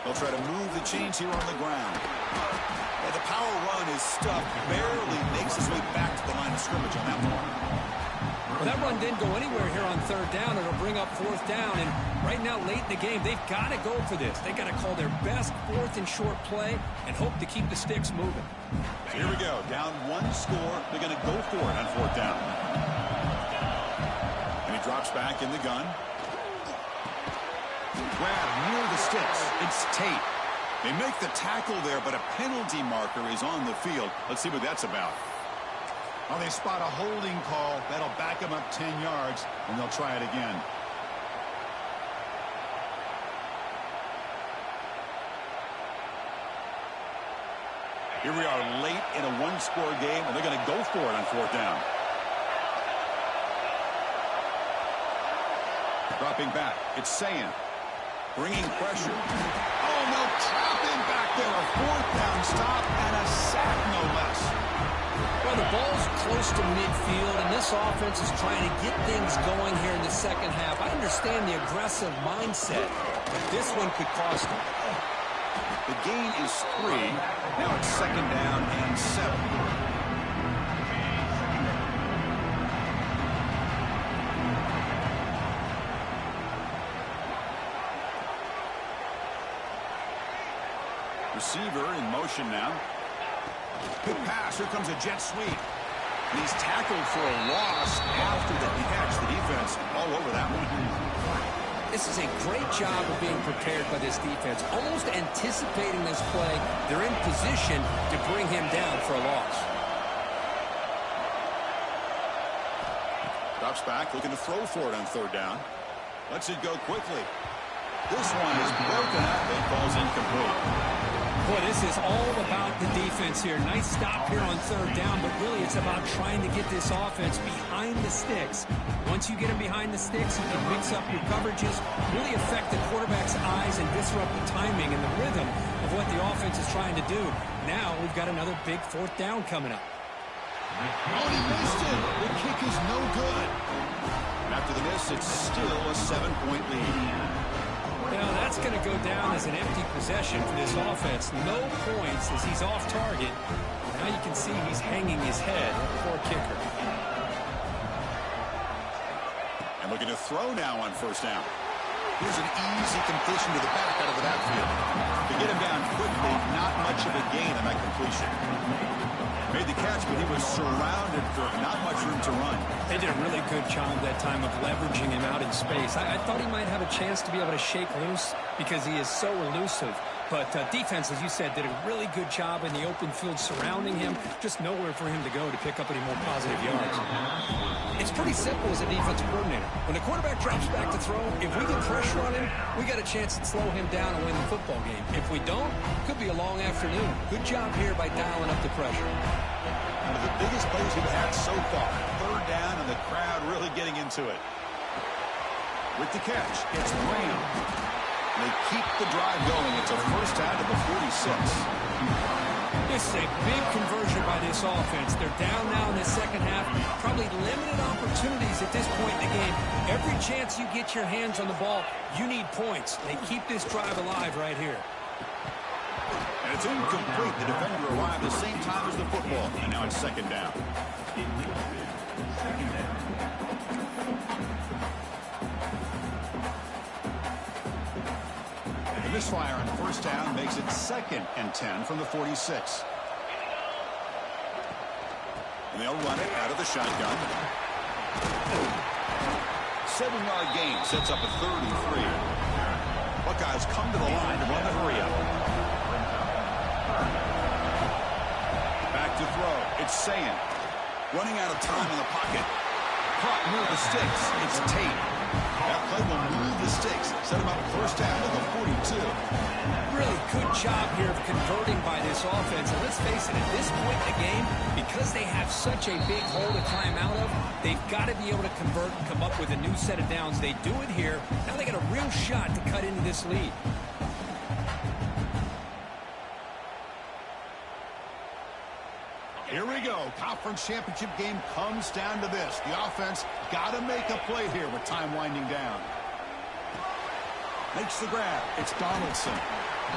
They'll try to move the chains here on the ground. Yeah, the power run is stuffed. Barely makes his way back to the line of scrimmage on that one. Well, that run didn't go anywhere here on 3rd down. It'll bring up 4th down. And right now, late in the game, they've got to go for this. They've got to call their best 4th and short play and hope to keep the sticks moving. So here we go. Down 1 score. They're going to go for it on 4th down. And he drops back in the gun. Grab near the sticks. It's Tate. They make the tackle there, but a penalty marker is on the field. Let's see what that's about. Oh, they spot a holding call. That'll back them up 10 yards, and they'll try it again. Here we are late in a 1-score game, and they're going to go for it on 4th down. Dropping back. It's Ncaa. Bringing pressure. Oh, no, trapping back there. A 4th down stop and a sack, no less. Well, the ball's close to midfield, and this offense is trying to get things going here in the second half. I understand the aggressive mindset, but this one could cost them. The gain is 3. Now it's 2nd down and 7. Receiver in motion now. Good pass. Here comes a jet sweep. And he's tackled for a loss after the catch. The defense all over that one. This is a great job of being prepared by this defense. Almost anticipating this play. They're in position to bring him down for a loss. Drops back, looking to throw for it on 3rd down. Lets it go quickly. This one is broken up and falls incomplete. Boy, this is all about the defense here. Nice stop here on 3rd down, but really it's about trying to get this offense behind the sticks. Once you get them behind the sticks, you can mix up your coverages, really affect the quarterback's eyes and disrupt the timing and the rhythm of what the offense is trying to do. Now we've got another big 4th down coming up. Oh, he missed it. The kick is no good. After the miss, it's still a 7-point lead. Now that's going to go down as an empty possession for this offense. No points as he's off target. Now you can see he's hanging his head. Poor kicker. And looking to throw now on 1st down. Here's an easy completion to the back out of the backfield. To get him down quickly, not much of a gain on that completion. Made the catch, but he was surrounded for not much room to run. They did a really good job that time of leveraging him out in space. I thought he might have a chance to be able to shake loose because he is so elusive. But defense, as you said, did a really good job in the open field surrounding him. Just nowhere for him to go to pick up any more positive yards. It's pretty simple as a defensive coordinator. When the quarterback drops back to throw, if we get pressure on him, we got a chance to slow him down and win the football game. If we don't, it could be a long afternoon. Good job here by dialing up the pressure. One of the biggest plays we've had so far. Third down and the crowd really getting into it. With the catch, it's Graham. They keep the drive going. It's a first down to the 46. This is a big conversion by this offense. They're down now in the second half. Probably limited opportunities at this point in the game. Every chance you get your hands on the ball, you need points. They keep this drive alive right here. And it's incomplete. The defender arrived at the same time as the football. And now it's second down. The misfire on first down makes it 2nd and 10 from the 46. And they'll run it out of the shotgun. 7-yard gain sets up a 3rd and 3. Buckeyes come to the line to run the hurry up. Back to throw. It's Ncaa. Running out of time in the pocket. Caught near the sticks. It's Tate. That play will move the sticks. Set him up first down to the 42. Really good job here of converting by this offense. And let's face it, at this point in the game, because they have such a big hole to climb out of, they've got to be able to convert and come up with a new set of downs. They do it here. Now they got a real shot to cut into this lead. Here we go. Conference championship game comes down to this. The offense got to make a play here with time winding down. Makes the grab. It's Donaldson.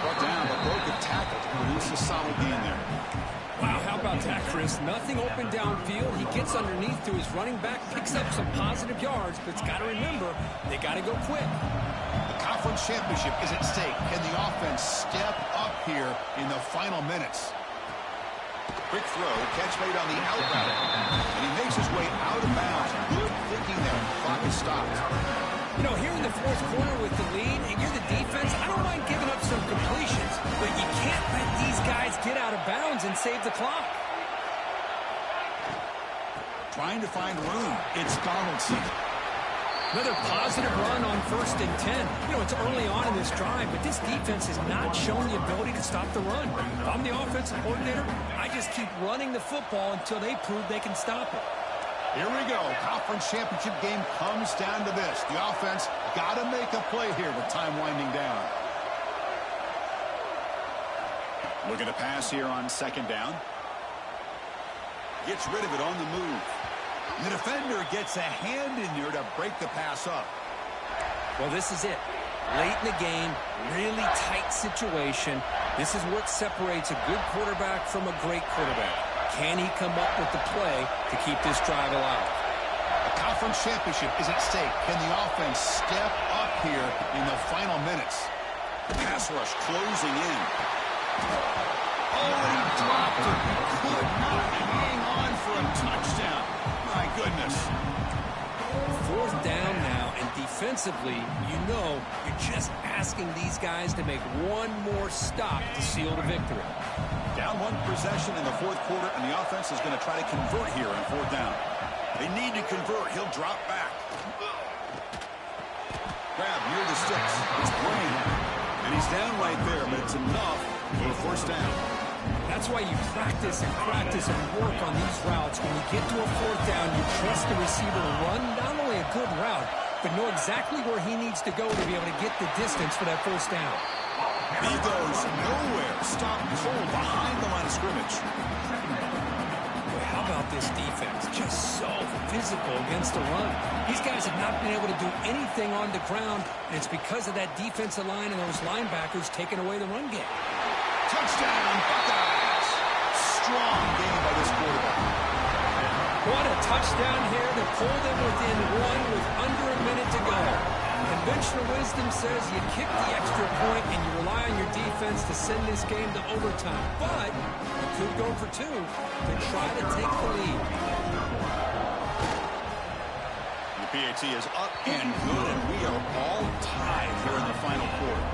Brought down, but broke a tackle to produce a solid gain there. Wow, how about that, Chris? Nothing open downfield. He gets underneath to his running back, picks up some positive yards, but it's got to remember, they got to go quick. The conference championship is at stake. Can the offense step up here in the final minutes? Quick throw, catch made on the out route. And he makes his way out of bounds. Good thinking there. Clock is stopped. You know, here in the fourth quarter with the lead, and you're the defense, I don't mind giving up some completions, but you can't let these guys get out of bounds and save the clock. Trying to find room. It's Donaldson. Another positive run on 1st and 10. You know, it's early on in this drive, but this defense has not shown the ability to stop the run. If I'm the offensive coordinator, I just keep running the football until they prove they can stop it. Here we go. Conference championship game comes down to this. The offense got to make a play here with time winding down. Looking to pass here on 2nd down. Gets rid of it on the move. The defender gets a hand in there to break the pass up. Well, this is it. Late in the game, really tight situation. This is what separates a good quarterback from a great quarterback. Can he come up with the play to keep this drive alive? The conference championship is at stake. Can the offense step up here in the final minutes? Pass rush closing in. Oh, and he dropped it. He could not hang on for a touchdown. My goodness. 4th down now, and defensively, you know, you're just asking these guys to make one more stop to seal the victory. Down 1 possession in the 4th quarter, and the offense is going to try to convert here on 4th down. They need to convert. He'll drop back. Grab near the sticks. It's Graham. And he's down right there, but it's enough for a 1st down. That's why you practice and practice and work on these routes. When you get to a 4th down, you trust the receiver to run not only a good route, but know exactly where he needs to go to be able to get the distance for that 1st down. He goes nowhere. Stop cold behind the line of scrimmage. Boy, how about this defense? Just so physical against the run. These guys have not been able to do anything on the ground, and it's because of that defensive line and those linebackers taking away the run game. Touchdown, Buckeyes. Strong game by this quarterback. What a touchdown here to pull them within 1 with under a minute to go. Conventional wisdom says you kick the extra point and you rely on your defense to send this game to overtime. But you could go for 2 to try to take the lead. The PAT is up and good, and we are all tied here in the final quarter.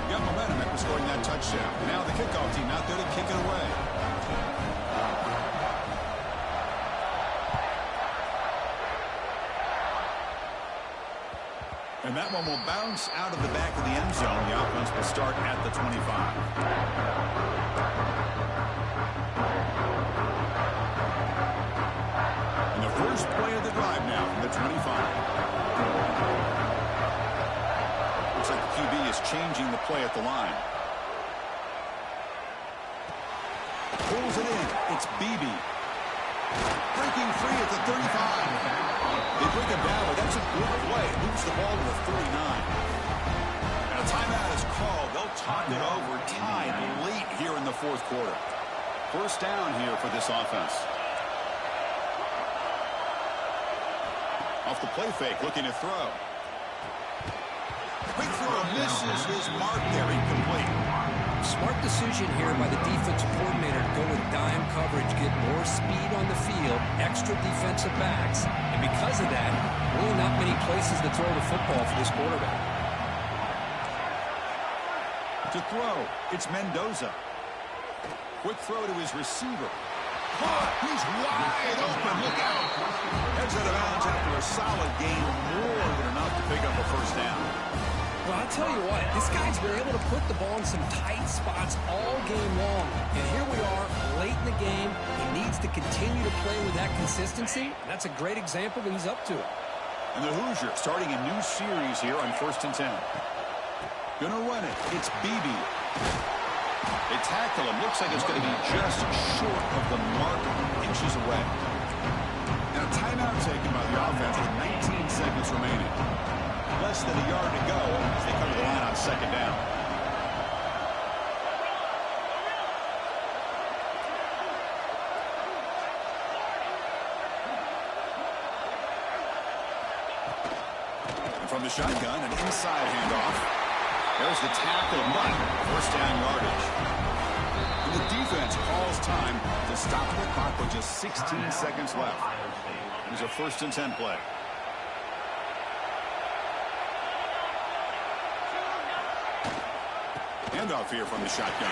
Got momentum after scoring that touchdown. Now the kickoff team out there to kick it away. And that one will bounce out of the back of the end zone. The offense will start at the 25. And the first play of the drive now from the 25. Looks like the QB is changing the play at the line. Pulls it in. It's Beebe. Breaking free at the 35. They bring him down, but that's a good play. Moves the ball to the 39. And a timeout is called. They'll talk it over, tied late here in the fourth quarter. First down here for this offense. Off the play fake, looking to throw. Quick throw, misses his mark there, incomplete. Smart decision here by the defensive coordinator to go with dime coverage, get more speed on the field, extra defensive backs, and because of that, really not many places to throw the football for this quarterback. To throw, it's Mendoza. Quick throw to his receiver. Caught, he's wide open, look out. Heads out of bounds after a solid gain, more than enough to pick up a first down. Well, I'll tell you what, this guy's been able to put the ball in some tight spots all game long. And here we are, late in the game. He needs to continue to play with that consistency. And that's a great example that he's up to it. And the Hoosiers starting a new series here on 1st and 10. Gonna run it. It's Beebe. They tackle him. Looks like it's going to be just short of the mark, inches away. And a timeout taken by the offense with 19 seconds remaining. Less than a yard to go as they come to the line on second down. And from the shotgun, an inside handoff. There's the tackle, but first down yardage. And the defense calls time to stop the clock with just 16 seconds left. There's a 1st and 10 play. Handoff here from the shotgun.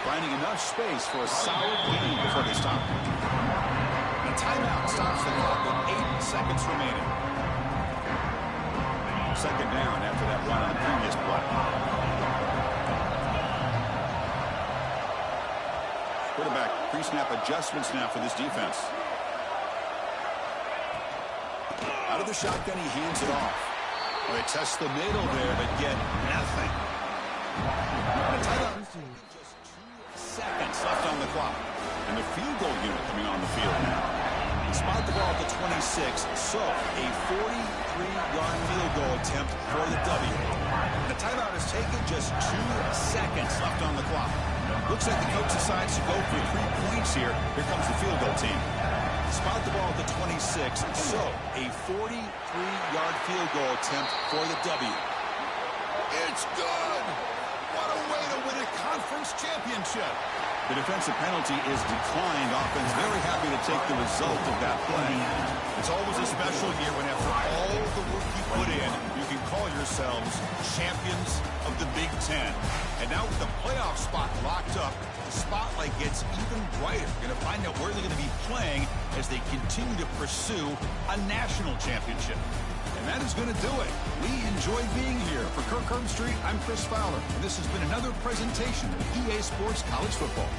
Finding enough space for a solid gain before they stop. A timeout stops the clock with 8 seconds remaining. Second down after that run on the previous play. Quarterback pre-snap adjustments now for this defense. Out of the shotgun, he hands it off. Well, they test the middle there, but get nothing. Just 2 seconds left on the clock. And the field goal unit coming on the field now. Spot the ball at the 26, so a 43-yard field goal attempt for the W. And the timeout is taken, just 2 seconds left on the clock. Looks like the coach decides to go for 3 points here. Here comes the field goal team. Spot the ball at the 26, so a 43-yard field goal attempt for the W. It's good! What a way to win a conference championship! The defensive penalty is declined. Offense very happy to take the result of that play. It's always a special year when after all the work you put in, you can call yourselves champions of the Big Ten. And now with the playoff spot locked up, the spotlight gets even brighter. We're going to find out where they're going to be playing as they continue to pursue a national championship. And that is going to do it. We enjoy being here. For Kirk Herbstreit, I'm Chris Fowler. And this has been another presentation of EA Sports College Football.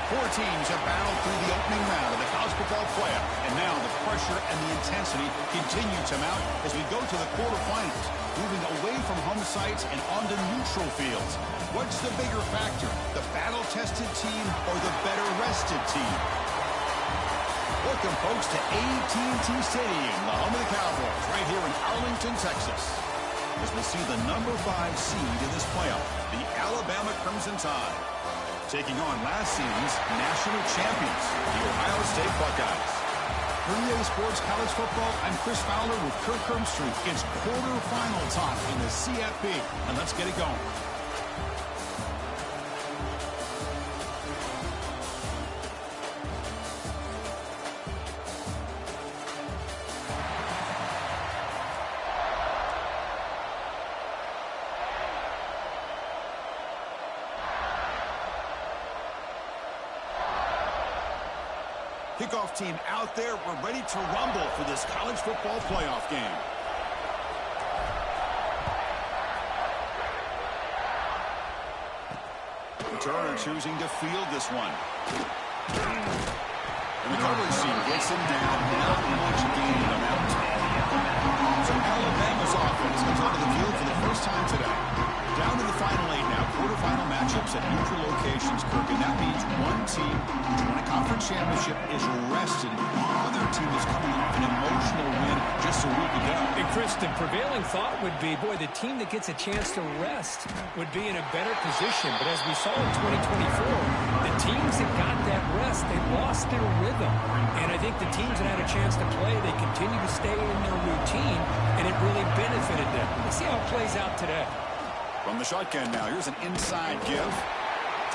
Four teams have battled through the opening round of the college football playoff, and now the pressure and the intensity continue to mount as we go to the quarterfinals, moving away from home sites and onto neutral fields. What's the bigger factor, the battle-tested team or the better-rested team? Welcome, folks, to AT&T Stadium, the home of the Cowboys, right here in Arlington, Texas, as we see the number 5 seed in this playoff, the Alabama Crimson Tide, taking on last season's national champions, the Ohio State Buckeyes. For EA Sports College Football, I'm Chris Fowler with Kirk Herbstreit. It's quarterfinal time in the CFP, and let's get it going. Kickoff team out there. We're ready to rumble for this college football playoff game. Turner choosing to field this one. And the coverage team gets him down. Not much gain him out. So Alabama's offense comes onto the field for the first time today. Down to the final 8 now. Quarterfinal matchups at neutral locations, Kirk. And that means one team who won a conference championship is rested. The other team is coming off an emotional win just a week ago. And Chris, the prevailing thought would be, boy, the team that gets a chance to rest would be in a better position. But as we saw in 2024, the teams that got that rest, they lost their rhythm. And I think the teams that had a chance to play, they continue to stay in their routine, and it really benefited them. Let's see how it plays out today. From the shotgun now, here's an inside give.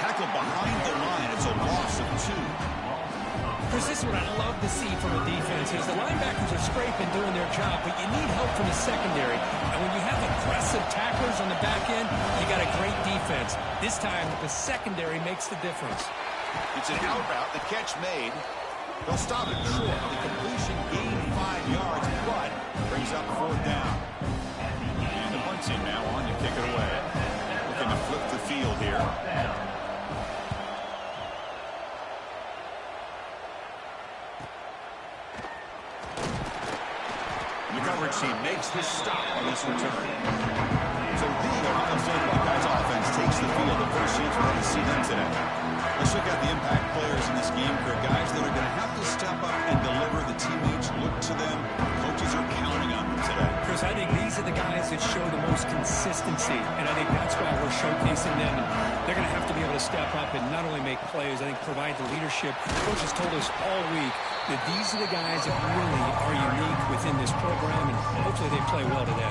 Tackle behind the line. It's a loss of 2. Chris, this is what I love to see from a defense is the linebackers are scraping, doing their job, but you need help from the secondary. And when you have aggressive tacklers on the back end, you got a great defense. This time, the secondary makes the difference. It's an out route. The catch made. They'll stop it short. The completion gained 5 yards, but brings up 4th down. And the punt team now on to kick it away. Looking to flip the field here. The coverage team makes the stop on this return. So the Minnesota Buckeyes offense takes the field. The first chance we're going to see them today. Let's look at the impact players in this game, for guys that are going to have to step up and deliver. The teammates look to them. Coaches are counting on them today. Chris, I think these are the guys that show the most consistency, and I think that's why we're showcasing them. And they're going to have to be able to step up and not only make plays, I think provide the leadership. Coaches told us all week that these are the guys that really are unique within this program, and hopefully they play well today.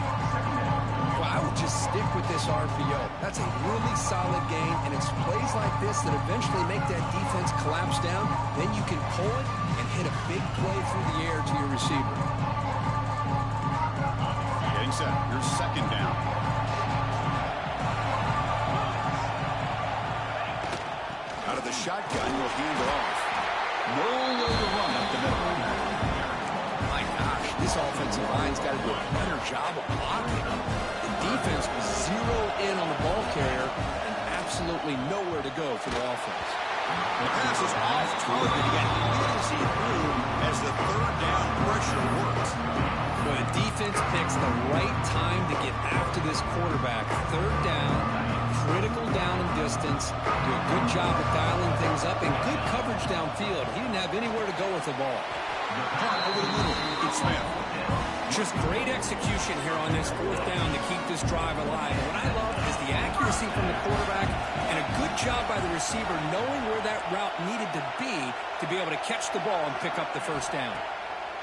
Well, I would just stick with this RPO. That's a really solid game, and it's plays like this that eventually make that defense collapse down. Then you can pull it and hit a big play through the air to your receiver. Getting set. Here's 2nd down. Out of the shotgun, you'll hand it off. Nowhere to run up the middle. My gosh, this offensive line's got to do a better job of blocking. The defense was zeroed in on the ball carrier and absolutely nowhere to go for the offense. The pass is off target. Again, easy through as the 3rd down pressure works. Well, the defense picks the right time to get after this quarterback. 3rd down, critical down and distance. Do a good job of dialing things up and good coverage downfield. He didn't have anywhere to go with the ball. Over the middle. It's Smith. Just great execution here on this 4th down to keep this drive alive. And what I love is the accuracy from the quarterback and a good job by the receiver knowing where that route needed to be able to catch the ball and pick up the 1st down.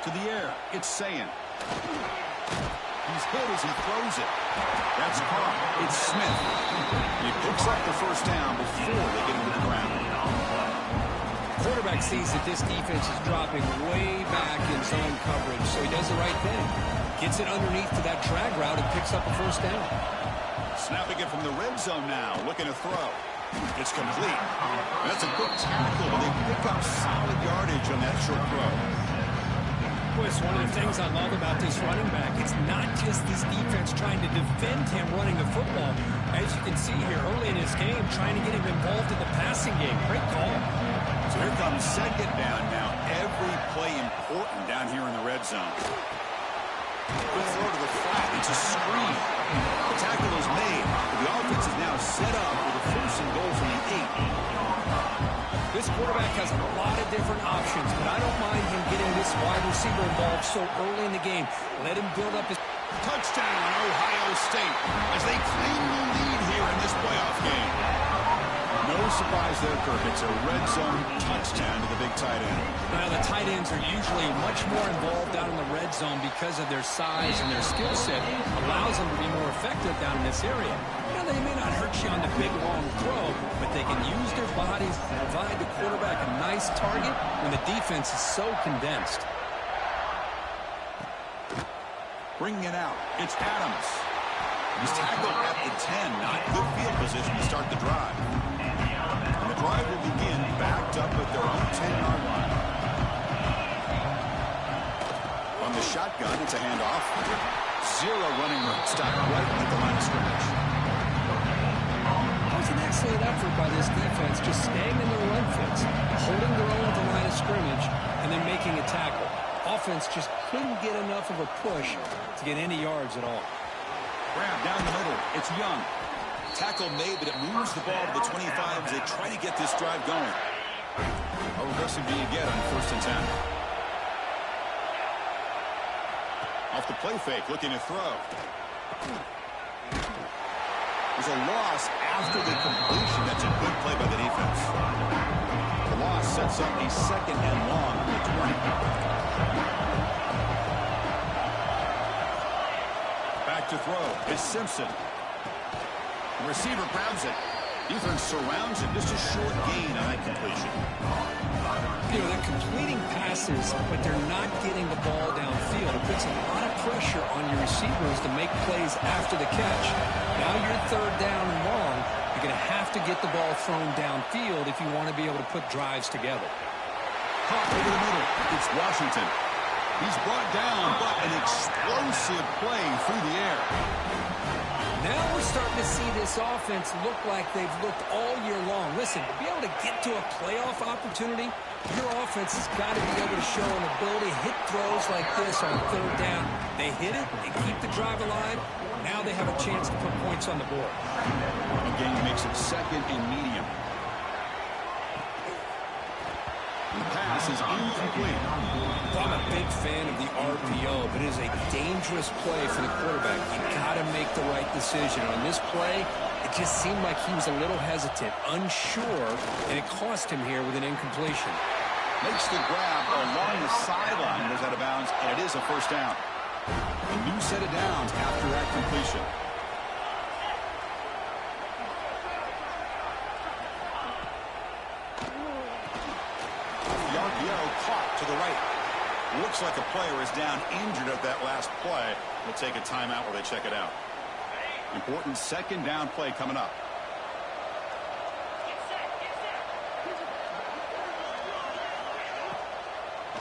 To the air. It's Ncaa. He's hit as he throws it. That's caught. It's Smith. He picks up the 1st down before they get him to the ground. Quarterback sees that this defense is dropping way back in zone coverage, so he does the right thing. Gets it underneath to that drag route and picks up a 1st down. Snapping it from the red zone now, looking to throw. It's complete. That's a good tackle, but they pick up solid yardage on that short throw. Boy, it's one of the things I love about this running back. It's not just this defense trying to defend him running the football. As you can see here early in his game, trying to get him involved in the passing game. Great call. So here comes 2nd down now. Every play important down here in the red zone. Good throw to the flat. It's a screen. The tackle is made. The offense is now set up with a 1st and goal from the 8. This quarterback has a lot of different options, but I don't mind him getting this wide receiver involved so early in the game. Let him build up his... Touchdown, Ohio State, as they claim the lead here in this playoff game. No surprise there, Kirk. It's a red zone touchdown to the big tight end. Well, the tight ends are usually much more involved down in the red zone because of their size and their skill set. Allows them to be more effective down in this area. You know, they may not hurt you on the big, long throw, but they can use their bodies to provide the quarterback a nice target when the defense is so condensed. Bringing it out, it's Adams. He's tackled at the 10. Not good field position to start the drive. And the drive will begin backed up at their own 10-yard line. On the shotgun, it's a handoff. 0 running room. Stop right at the line of scrimmage. It was an excellent effort by this defense, just staying in their run fits, holding their own at the line of scrimmage, and then making a tackle. Offense just couldn't get enough of a push to get any yards at all. Grab down the middle. It's Young. Tackle made, but it moves the ball to the 25 as they try to get this drive going. How aggressive do you get on 1st and 10? Off the play fake, looking to throw. There's a loss after the completion. That's a good play by the defense. The loss sets up a 2nd and long at the 20. Back to throw. It's Simpson. The receiver grabs it. Defense surrounds him. Just a short gain on that completion. You know, they're completing passes, but they're not getting the ball downfield. It puts a lot of pressure on your receivers to make plays after the catch. Now you're third down and long. You're going to have to get the ball thrown downfield if you want to be able to put drives together. Caught over the middle. It's Washington. He's brought down, but an explosive play through the air. Now we're starting to see this offense look like they've looked all year long. Listen, to be able to get to a playoff opportunity, your offense has got to be able to show an ability to hit throws like this on third down. They hit it, they keep the drive alive. Now they have a chance to put points on the board. Again, makes it second and medium. The pass is incomplete. I'm a big fan of the RPO, but it is a dangerous play for the quarterback. You've got to make the right decision. On this play, it just seemed like he was a little hesitant, unsure, and it cost him here with an incompletion. Makes the grab along the sideline, goes out of bounds, and it is a first down. A new set of downs after that completion. The RPO caught to the right. Looks like a player is down injured at that last play. We'll take a timeout while they check it out. Important second down play coming up.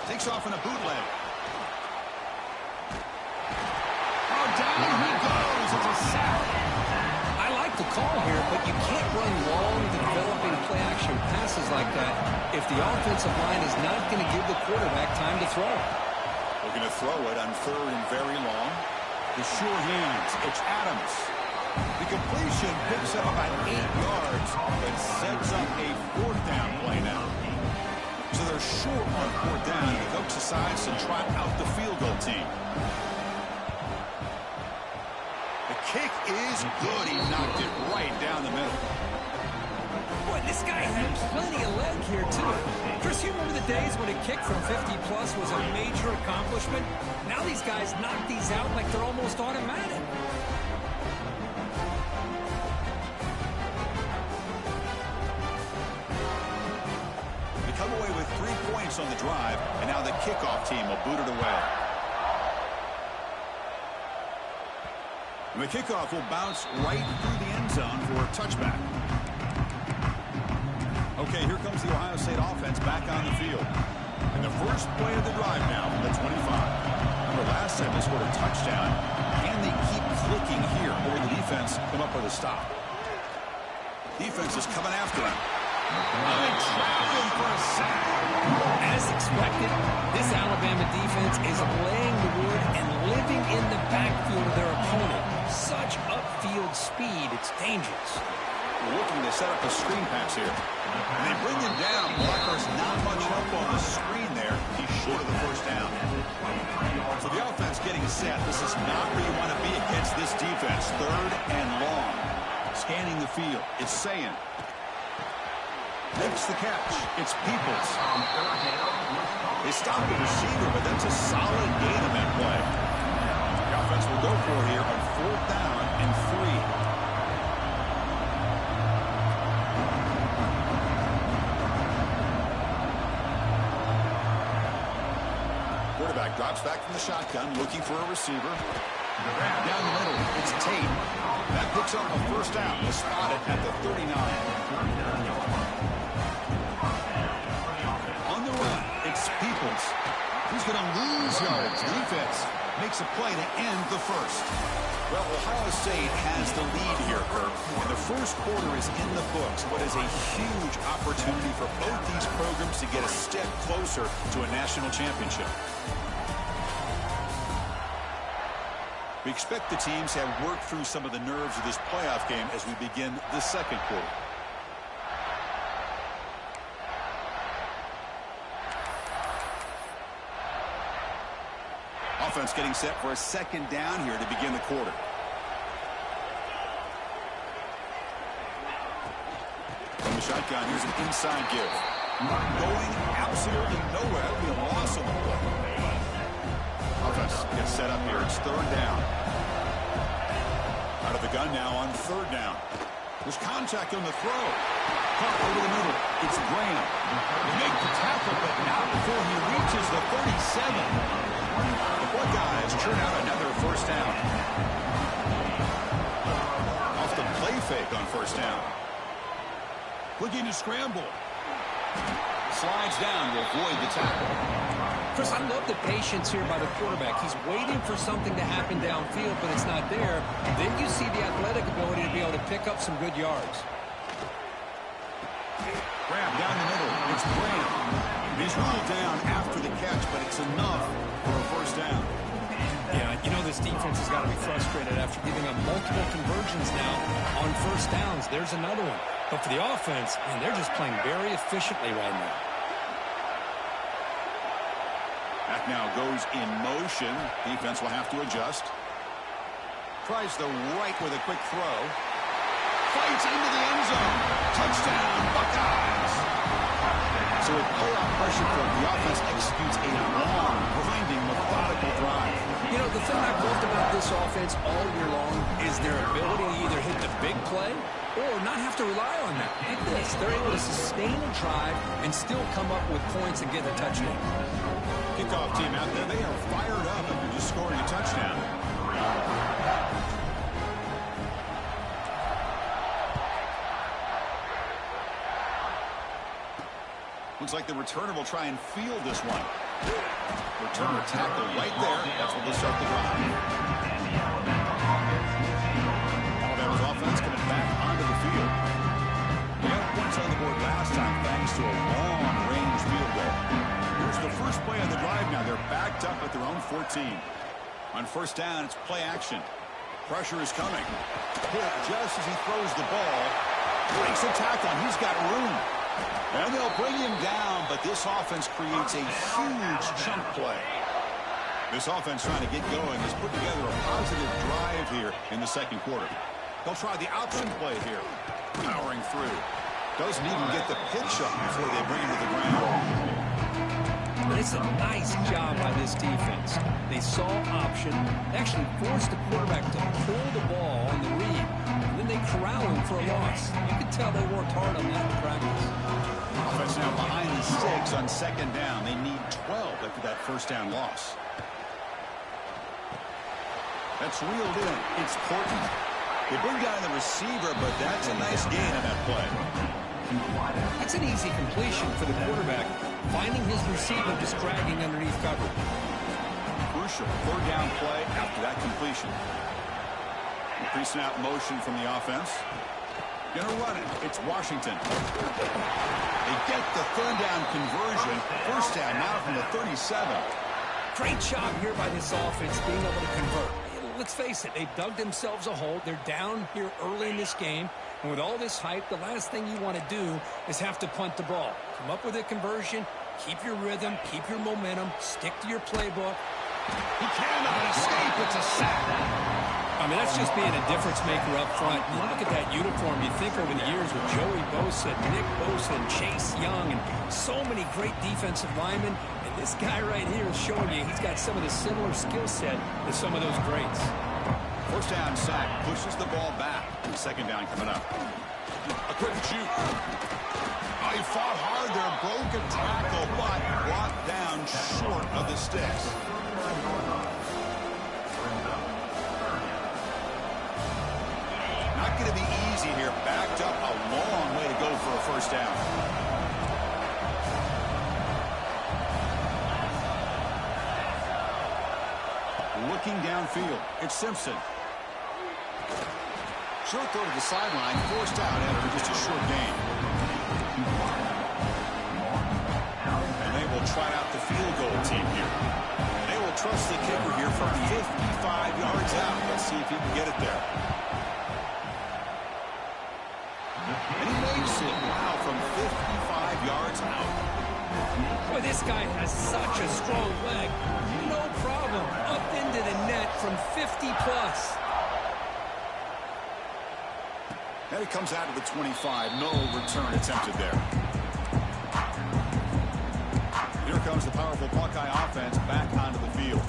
Takes off in a bootleg. Oh, down he goes. It's a sack. I like the call here, but you can't run long, developing play-action passes like that if the offensive line is not going to give the quarterback time to throw. We're going to throw it on third and very long. The sure hands. It's Adams. The completion picks up about 8 yards and sets up a fourth down play now. So they're short on fourth down. The coach decides to trot out the field goal team. The kick is good. He knocked it right down the middle. Boy, this guy had plenty of leg here, too. Chris, you remember the days when a kick from 50-plus was a major accomplishment? Now these guys knock these out like they're almost automatic. They come away with 3 points on the drive, and now the kickoff team will boot it away. And the kickoff will bounce right through the end zone for a touchback. Okay, here comes the Ohio State offense back on the field. And the first play of the drive now from the 25. Remember, last time they scored a touchdown. Can they keep clicking here, or will the defense come up with a stop? Defense is coming after him. They trap him for a sack. As expected, this Alabama defense is laying the wood and living in the backfield of their opponent. Such upfield speed, it's dangerous. We're looking to set up a screen pass here. And they bring him down. Walker's not much help on the screen there. He's short of the first down. So the offense getting set. This is not where you want to be against this defense. Third and long. Scanning the field. It's Saying. Makes the catch. It's Peoples. They stop the receiver, but that's a solid gain on that play. The offense will go for it here on fourth down and 3. Quarterback drops back from the shotgun, looking for a receiver. Down the middle, it's Tate. That picks up a first down. He'll spot it at the 39. On the run, it's Peoples. He's going to lose yards. Defense makes a play to end the first. Well, Ohio State has the lead here, Kirk. And the first quarter is in the books. What is a huge opportunity for both these programs to get a step closer to a national championship. We expect the teams to have worked through some of the nerves of this playoff game as we begin the second quarter. Offense getting set for a second down here to begin the quarter. From the shotgun, here's an inside give. Going absolutely nowhere. That would be a loss on the play. Offense gets set up here. It's third down. Out of with the gun now on third down. There's contact on the throw. Caught over the middle. It's Graham. They make the tackle, but not before he reaches the 37. The Buckeyes churn out another first down. Off the play fake on first down. Looking to scramble. Slides down to avoid the tackle. Chris, I love the patience here by the quarterback. He's waiting for something to happen downfield, but it's not there. Then you see the athletic ability to be able to pick up some good yards. Graham down the middle. It's Graham. He's ruled down after the catch, but it's enough for a first down. Yeah, you know this defense has got to be frustrated after giving up multiple conversions now on first downs. There's another one. But for the offense, man, they're just playing very efficiently right now. That now goes in motion. Defense will have to adjust. Tries the right with a quick throw. Fights into the end zone. Touchdown, Buckeyes. So with playoff pressure from the offense executes a long, grinding, methodical drive. You know, the thing I've loved about this offense all year long is their ability to either hit the big play or not have to rely on that. Like this, they're able to sustain a drive and still come up with points and get a touchdown. Kickoff team out there, they are fired up after just scoring a touchdown. Looks like the returner will try and field this one. Returner tackle right there. That's where they'll start the drive. Alabama's offense coming back onto the field. They had points on the board last time thanks to a long-range field goal. Here's the first play on the drive now. They're backed up at their own 14. On first down, it's play action. Pressure is coming. Hit just as he throws the ball. Breaks a tackle, and he's got room. And they'll bring him down, but this offense creates a huge chunk play. This offense trying to get going has put together a positive drive here in the second quarter. They'll try the option play here. Powering through. Doesn't even get the pitch up before they bring him to the ground. It's a nice job by this defense. They saw option, actually forced the quarterback to pull the ball on the read, and then they corral him for a loss. You can tell they worked hard on that in practice. Offense now behind the sticks on second down. They need 12 after that first down loss. That's reeled in. It's Porton. They bring down the receiver, but that's a nice gain on that play. That's an easy completion for the quarterback, finding his receiver just dragging underneath coverage. Crucial third down play after that completion. Pre-snap motion from the offense. Gonna run it. It's Washington. They get the third down conversion. First down now from the 37. Great job here by this offense being able to convert. Let's face it, they've dug themselves a hole. They're down here early in this game. And with all this hype, the last thing you want to do is have to punt the ball. Come up with a conversion, keep your rhythm, keep your momentum, stick to your playbook. He cannot escape. It's a sack. I mean, that's just being a difference maker up front. You look at that uniform, you think over the years with Joey Bosa, Nick Bosa, and Chase Young, and so many great defensive linemen. And this guy right here is showing you he's got some of the similar skill set as some of those greats. First down sack, pushes the ball back. Second down coming up. A quick shoot. Oh, he fought hard there, broke a tackle, but brought down short of the sticks. Not going to be easy here. Backed up a long way to go for a first down. Looking downfield, it's Simpson. Short throw to the sideline, forced out after just a short gain. And they will try out the field goal team here. They will trust the kicker here from 55 yards out. Let's see if he can get it there. And he makes it, wow, from 55 yards out. Boy, this guy has such a strong leg. No problem. Up into the net from 50 plus. And it comes out of the 25. No return attempted there. Here comes the powerful Buckeye offense back onto the field.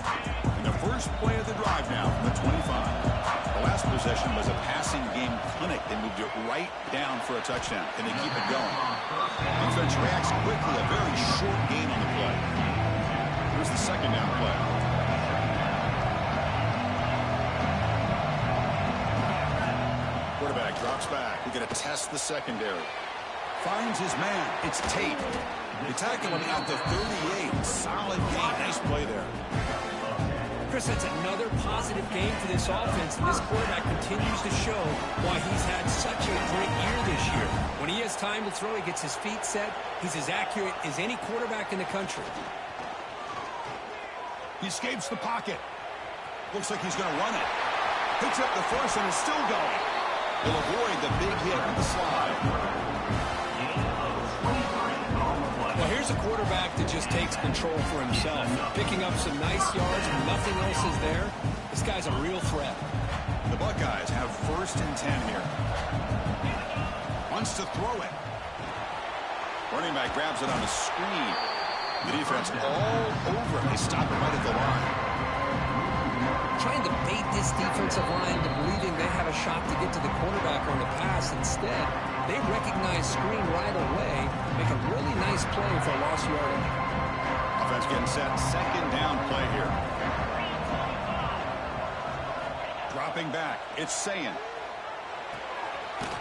And the first play of the drive now from the 25. The last possession was a passing game clinic. They moved it right down for a touchdown. Can they keep it going? Defense reacts quickly. A very short gain on the play. Here's the second down play. Quarterback drops back. We're going to test the secondary. Finds his man. It's Tate. They tackle him out to 38. Solid gain. Nice play there. Chris, that's another positive game for this offense, and this quarterback continues to show why he's had such a great year this year. When he has time to throw, he gets his feet set. He's as accurate as any quarterback in the country. He escapes the pocket. Looks like he's going to run it. Picks up the first and is still going. He'll avoid the big hit with the slide. Well, here's a quarterback that just takes control for himself. Picking up some nice yards when nothing else is there. This guy's a real threat. The Buckeyes have 1st and 10 here. Wants to throw it. Running back grabs it on the screen. The defense all over him. They stop it right at the line. Trying to bait this defensive line to believing they have a shot to get to the quarterback on the pass. Instead, they recognize screen right away, make a really nice play for lost yardage. Offense getting set. Second down play here. Dropping back. It's Sayin.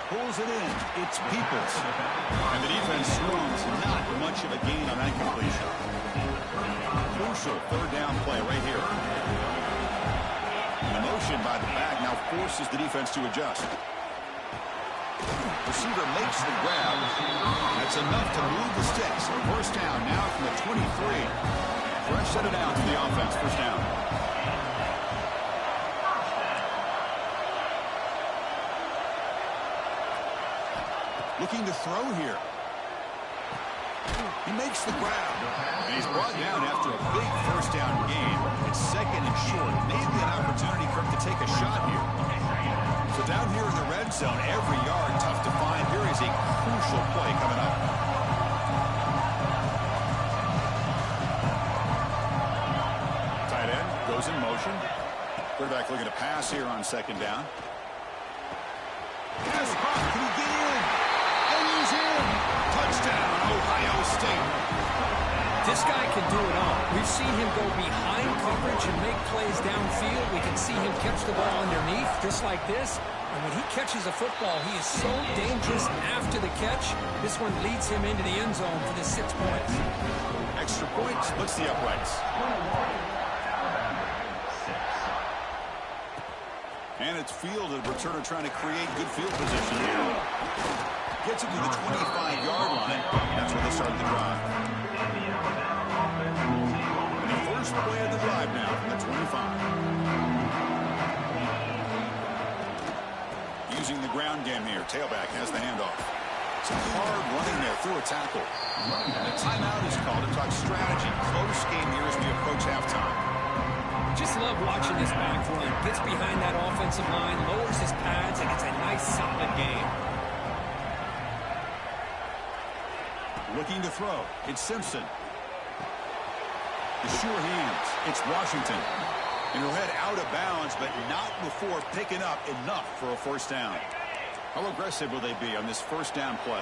Pulls it in. It's Peoples. And the defense screws. Not much of a gain on that completion. Crucial 3rd down play right here. The motion by the back now forces the defense to adjust. Receiver makes the grab. That's enough to move the sticks. 1st down now from the 23. Fresh set it out to the offense. 1st down. Looking to throw here. He makes the grab. And he's brought down after a big 1st down gain. It's 2nd and short. Maybe an opportunity for him to take a shot here. So down here in the red zone, every yard tough to find. Here is a crucial play coming up. Tight end goes in motion. Quarterback looking to pass here on 2nd down. Pass caught. Can he get in? And he's in. Touchdown, Ohio State. This guy can do it all. We've seen him go behind coverage and make plays downfield. We can see him catch the ball underneath just like this. And when he catches a football, he is so dangerous after the catch. This one leads him into the end zone for the 6 points. Extra point splits the uprights. And it's fielded. Returner trying to create good field position here. Gets it to the 25-yard line. That's where they start the drive. And the first play of the drive now from the 25. Using the ground game here. Tailback has the handoff. Some hard running there through a tackle. And a timeout is called to talk strategy. Close game here as we approach halftime. Just love watching this back run. Gets behind that offensive line, lowers his pads, and it's a nice, solid game. Looking to throw. It's Simpson. The sure hands. It's Washington. And he'll head out of bounds, but not before picking up enough for a 1st down. How aggressive will they be on this 1st down play?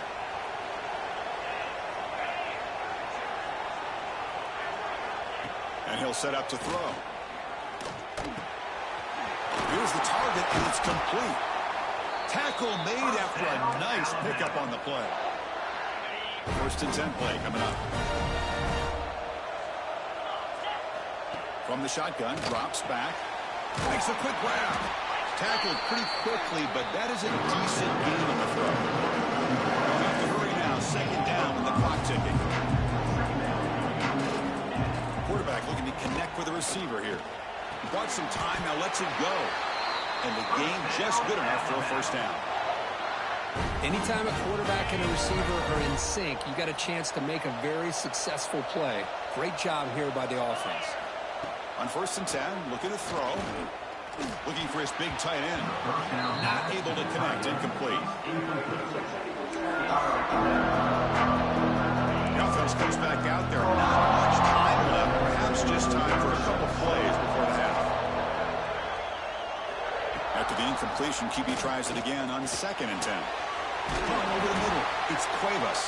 And he'll set up to throw. Here's the target, and it's complete. Tackle made after a nice pickup on the play. 1st and 10 play coming up. From the shotgun, drops back. Makes a quick grab. Tackled pretty quickly, but that is a decent gain on the throw. They'll have to hurry now. 2nd down with the clock ticking. Quarterback looking to connect with the receiver here. He bought some time, now lets it go. And the game just good enough for a 1st down. Anytime a quarterback and a receiver are in sync, you got a chance to make a very successful play. Great job here by the offense. On 1st and 10, looking to throw. Looking for his big tight end. Not able to connect, incomplete. The offense comes back out there. Not much time left. Perhaps just time for a couple plays before the half. After the incomplete incompletion. QB tries it again on 2nd and 10. Going over the middle, it's Cuevas.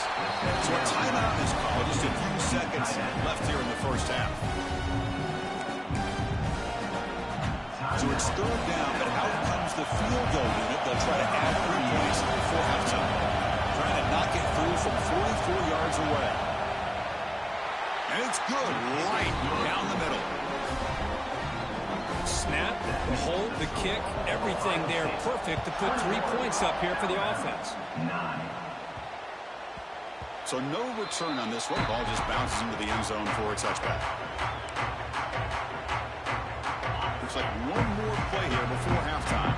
So a timeout is called. Just a few seconds left here in the first half. So it's 3rd down, but out comes the field goal unit. They'll try to add 3 points before halftime. Trying to knock it through from 44 yards away. And it's good right down the middle. Snap, the hold, the kick, everything there perfect to put 3 points up here for the offense. So no return on this one. Ball just bounces into the end zone for a touchback. Looks like one more play here before halftime.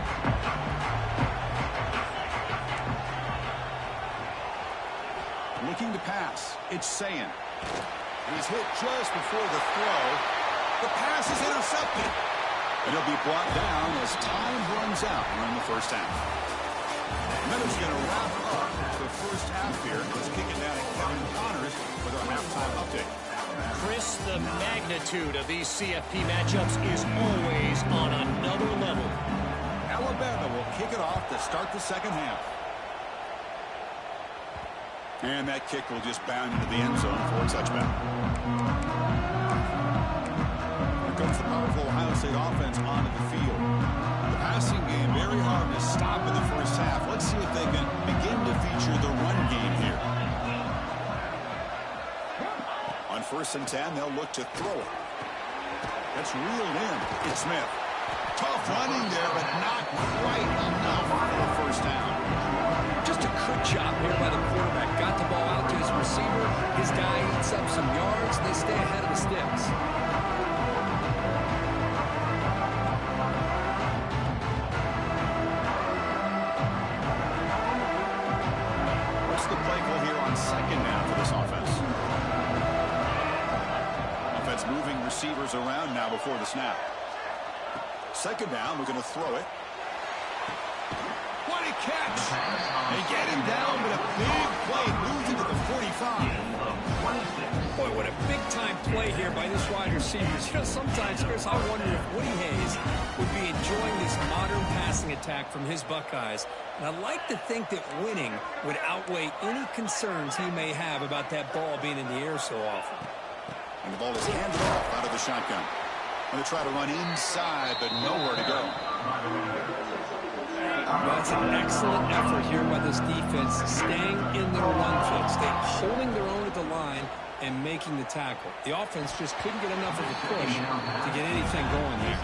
Looking to pass. It's Ncaa. He's hit just before the throw. The pass is intercepted. And he'll be brought down as time runs out here in the first half. And that is going to wrap up the first half here. Let's kick it down to Kevin Connors with our halftime update. Chris, the magnitude of these CFP matchups is always on another level. Alabama will kick it off to start the second half. And that kick will just bound into the end zone for a touchback. Here comes the powerful Ohio State offense onto the field. The passing game very hard to stop in the first half. Let's see if they can begin to feature the run game here. On 1st and 10, they'll look to throw it. That's reeled in. It's Smith. Tough running there, but not quite enough for the first down. Just a quick job here by the quarterback. Got the ball out to his receiver. His guy eats up some yards. They stay ahead of the sticks. What's the play call here on 2nd down for this offense? Offense moving receivers around now before the snap. 2nd down, we're going to throw it. What a catch! They get him down, but a big play moves into the 45. Boy, what a big-time play here by this wide receiver. You know, sometimes, Chris, I wonder if Woody Hayes would be enjoying this modern passing attack from his Buckeyes. And I like to think that winning would outweigh any concerns he may have about that ball being in the air so often. And the ball is handed off out of the shotgun. Going to try to run inside, but nowhere to go. That's an excellent effort here by this defense, staying in their run fix, holding their own at the line and making the tackle. The offense just couldn't get enough of a push to get anything going here.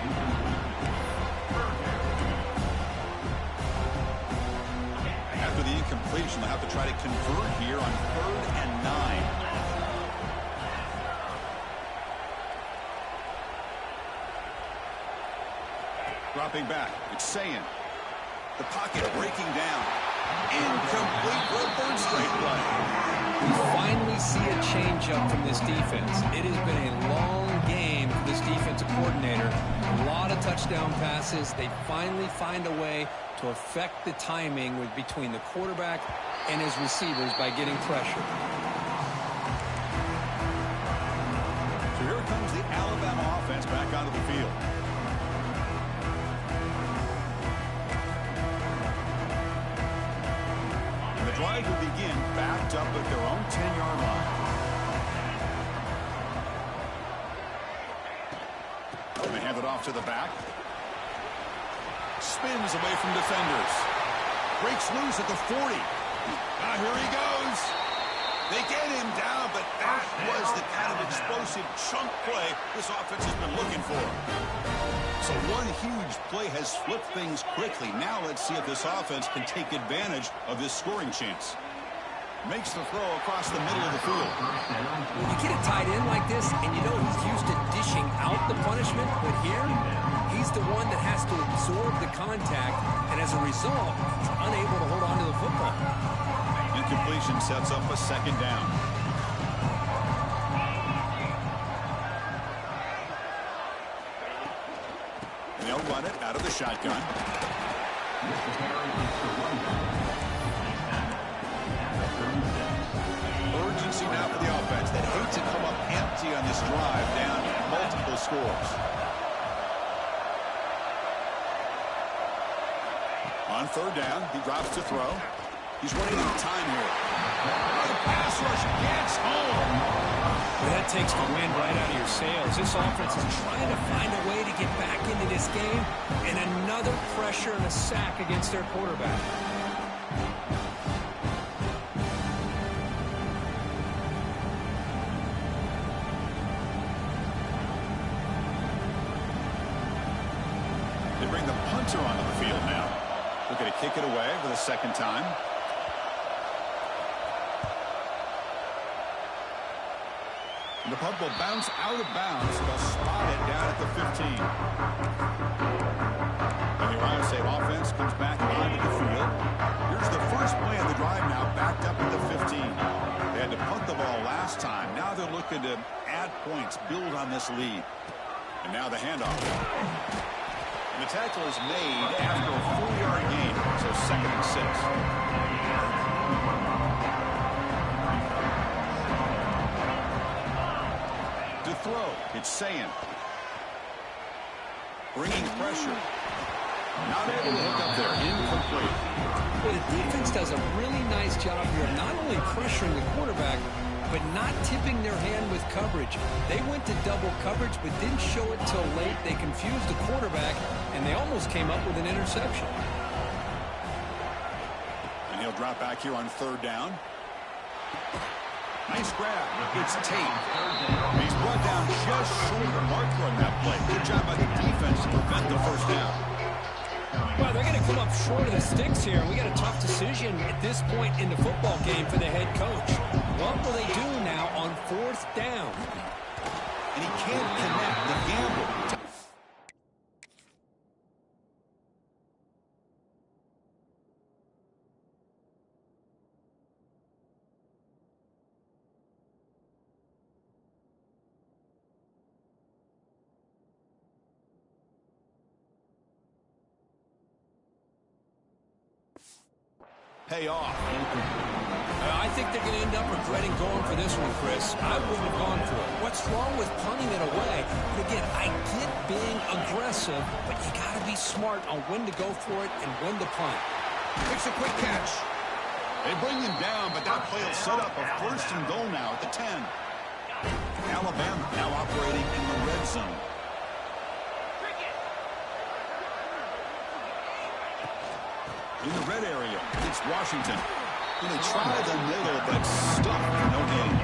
After the incompletion, they'll have to try to convert here on 3rd and 9. Dropping back, it's Ncaa. The pocket breaking down. Incomplete for a 3rd straight play. We finally see a change-up from this defense. It has been a long game for this defensive coordinator. A lot of touchdown passes. They finally find a way to affect the timing between the quarterback and his receivers by getting pressure. So here comes the Alabama offense back onto the field. The drive will begin backed up at their own 10-yard line. They hand it off to the back. Spins away from defenders. Breaks loose at the 40. Now here he goes. They get him down, but that was the kind of explosive chunk play this offense has been looking for. So one huge play has flipped things quickly. Now let's see if this offense can take advantage of this scoring chance. Makes the throw across the middle of the field. When you get it tied in like this, and you know he's used to dishing out the punishment, but here, he's the one that has to absorb the contact, and as a result, he's unable to hold on to the football. Incompletion sets up a 2nd down. They'll run it out of the shotgun. Urgency now for the offense that hates to come up empty on this drive, down multiple scores. On third down, he drops to throw. He's running out of time here. The pass rush gets home. That takes the wind right out of your sails. This offense is trying to find a way to get back into this game, and another pressure and a sack against their quarterback. They bring the punter onto the field now. Looking to kick it away for the second time. And the punt will bounce out of bounds. They'll spot it down at the 15. And the Ohio State offense comes back onto the field. Here's the first play of the drive now, backed up at the 15. They had to punt the ball last time. Now they're looking to add points, build on this lead. And now the handoff. And the tackle is made after a 4-yard gain, so 2nd and 6. To throw, it's Ncaa. Bringing pressure. Not able to hook up there. Incomplete. Well, the defense does a really nice job here of not only pressuring the quarterback, but not tipping their hand with coverage. They went to double coverage, but didn't show it till late. They confused the quarterback, and they almost came up with an interception. And he'll drop back here on third down. Nice grab. It's Tate. He's brought down just short of the marker on that play. Good job by the defense to prevent the first down. Well, they're going to come up short of the sticks here. We got a tough decision at this point in the football game for the head coach. What will they do now on 4th down? And he can't connect the gamble. Pay off. I think they're going to end up regretting going for this one, Chris. I wouldn't have gone for it. What's wrong with punting it away? And again, I get being aggressive, but you got to be smart on when to go for it and when to punt. Makes a quick catch. They bring him down, but that play will set up a 1st and goal now at the 10. Alabama now operating in the red zone. In the red area, it's Washington. And they try the middle, but stuck for no gain.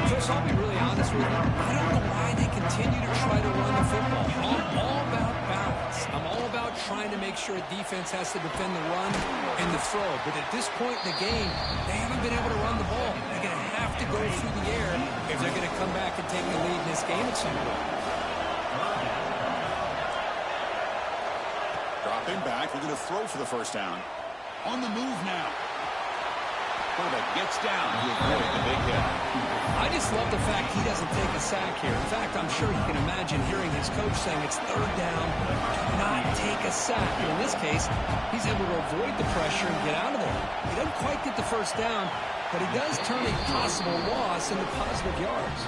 Chris, I'll be really honest with you. I don't know why they continue to try to run the football. I'm all about balance. I'm all about trying to make sure a defense has to defend the run and the throw. But at this point in the game, they haven't been able to run the ball. They're going to have to go through the air if they're going to come back and take the lead in this game at some point. Dropping back, we're going to throw for the first down. On the move now. Quarterback gets down to avoid the big hit. I just love the fact he doesn't take a sack here. In fact, I'm sure he can imagine hearing his coach saying it's 3rd down, do not take a sack. And in this case, he's able to avoid the pressure and get out of there. He doesn't quite get the first down, but he does turn a possible loss into positive yards.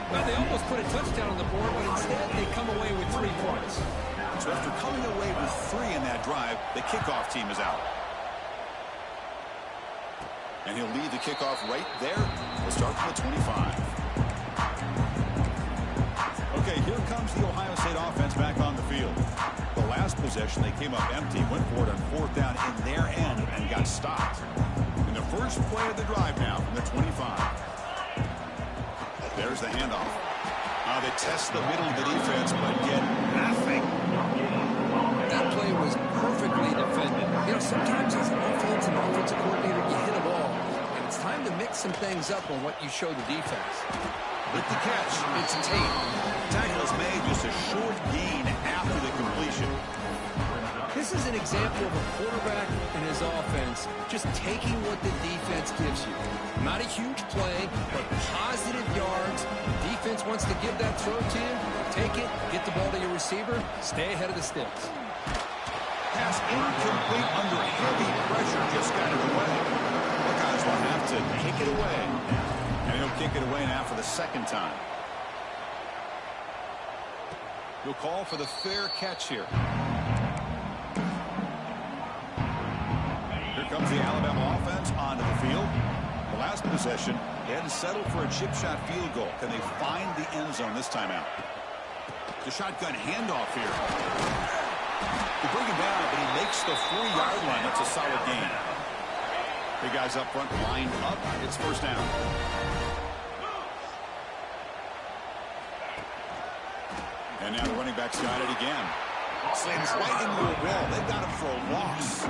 Well, they almost put a touchdown on the board, but instead they come away with 3 points. So after coming away with 3 in that drive, the kickoff team is out. And he'll lead the kickoff right there. We'll start from the 25. Okay, here comes the Ohio State offense back on the field. The last possession, they came up empty, went for it on 4th down in their end and got stopped. In the first play of the drive now from the 25. There's the handoff. They test the middle of the defense, but get nothing. That play was perfectly defended. You know, sometimes as an offense and offensive coordinator, you hit a ball, and it's time to mix some things up on what you show the defense. With the catch, it's Tate. Tackle is made just a short gain after the completion. This is an example of a quarterback and his offense just taking what the defense gives you. Not a huge play, but positive yards. Defense wants to give that throw to you. Take it, get the ball to your receiver, stay ahead of the sticks. Pass incomplete under heavy pressure, just got it away. Buckeyes will have to kick it away. And he'll kick it away now for the 2nd time. He'll call for the fair catch here. the Alabama offense onto the field. The last possession, they hadn't settled for a chip shot field goal. Can they find the end zone this time out? The shotgun handoff here. They bring him down, but he makes the 4-yard line. That's a solid gain. The guys up front lined up. It's first down. And now the running back's got it again. Slams right into the wall. They've got him for a loss.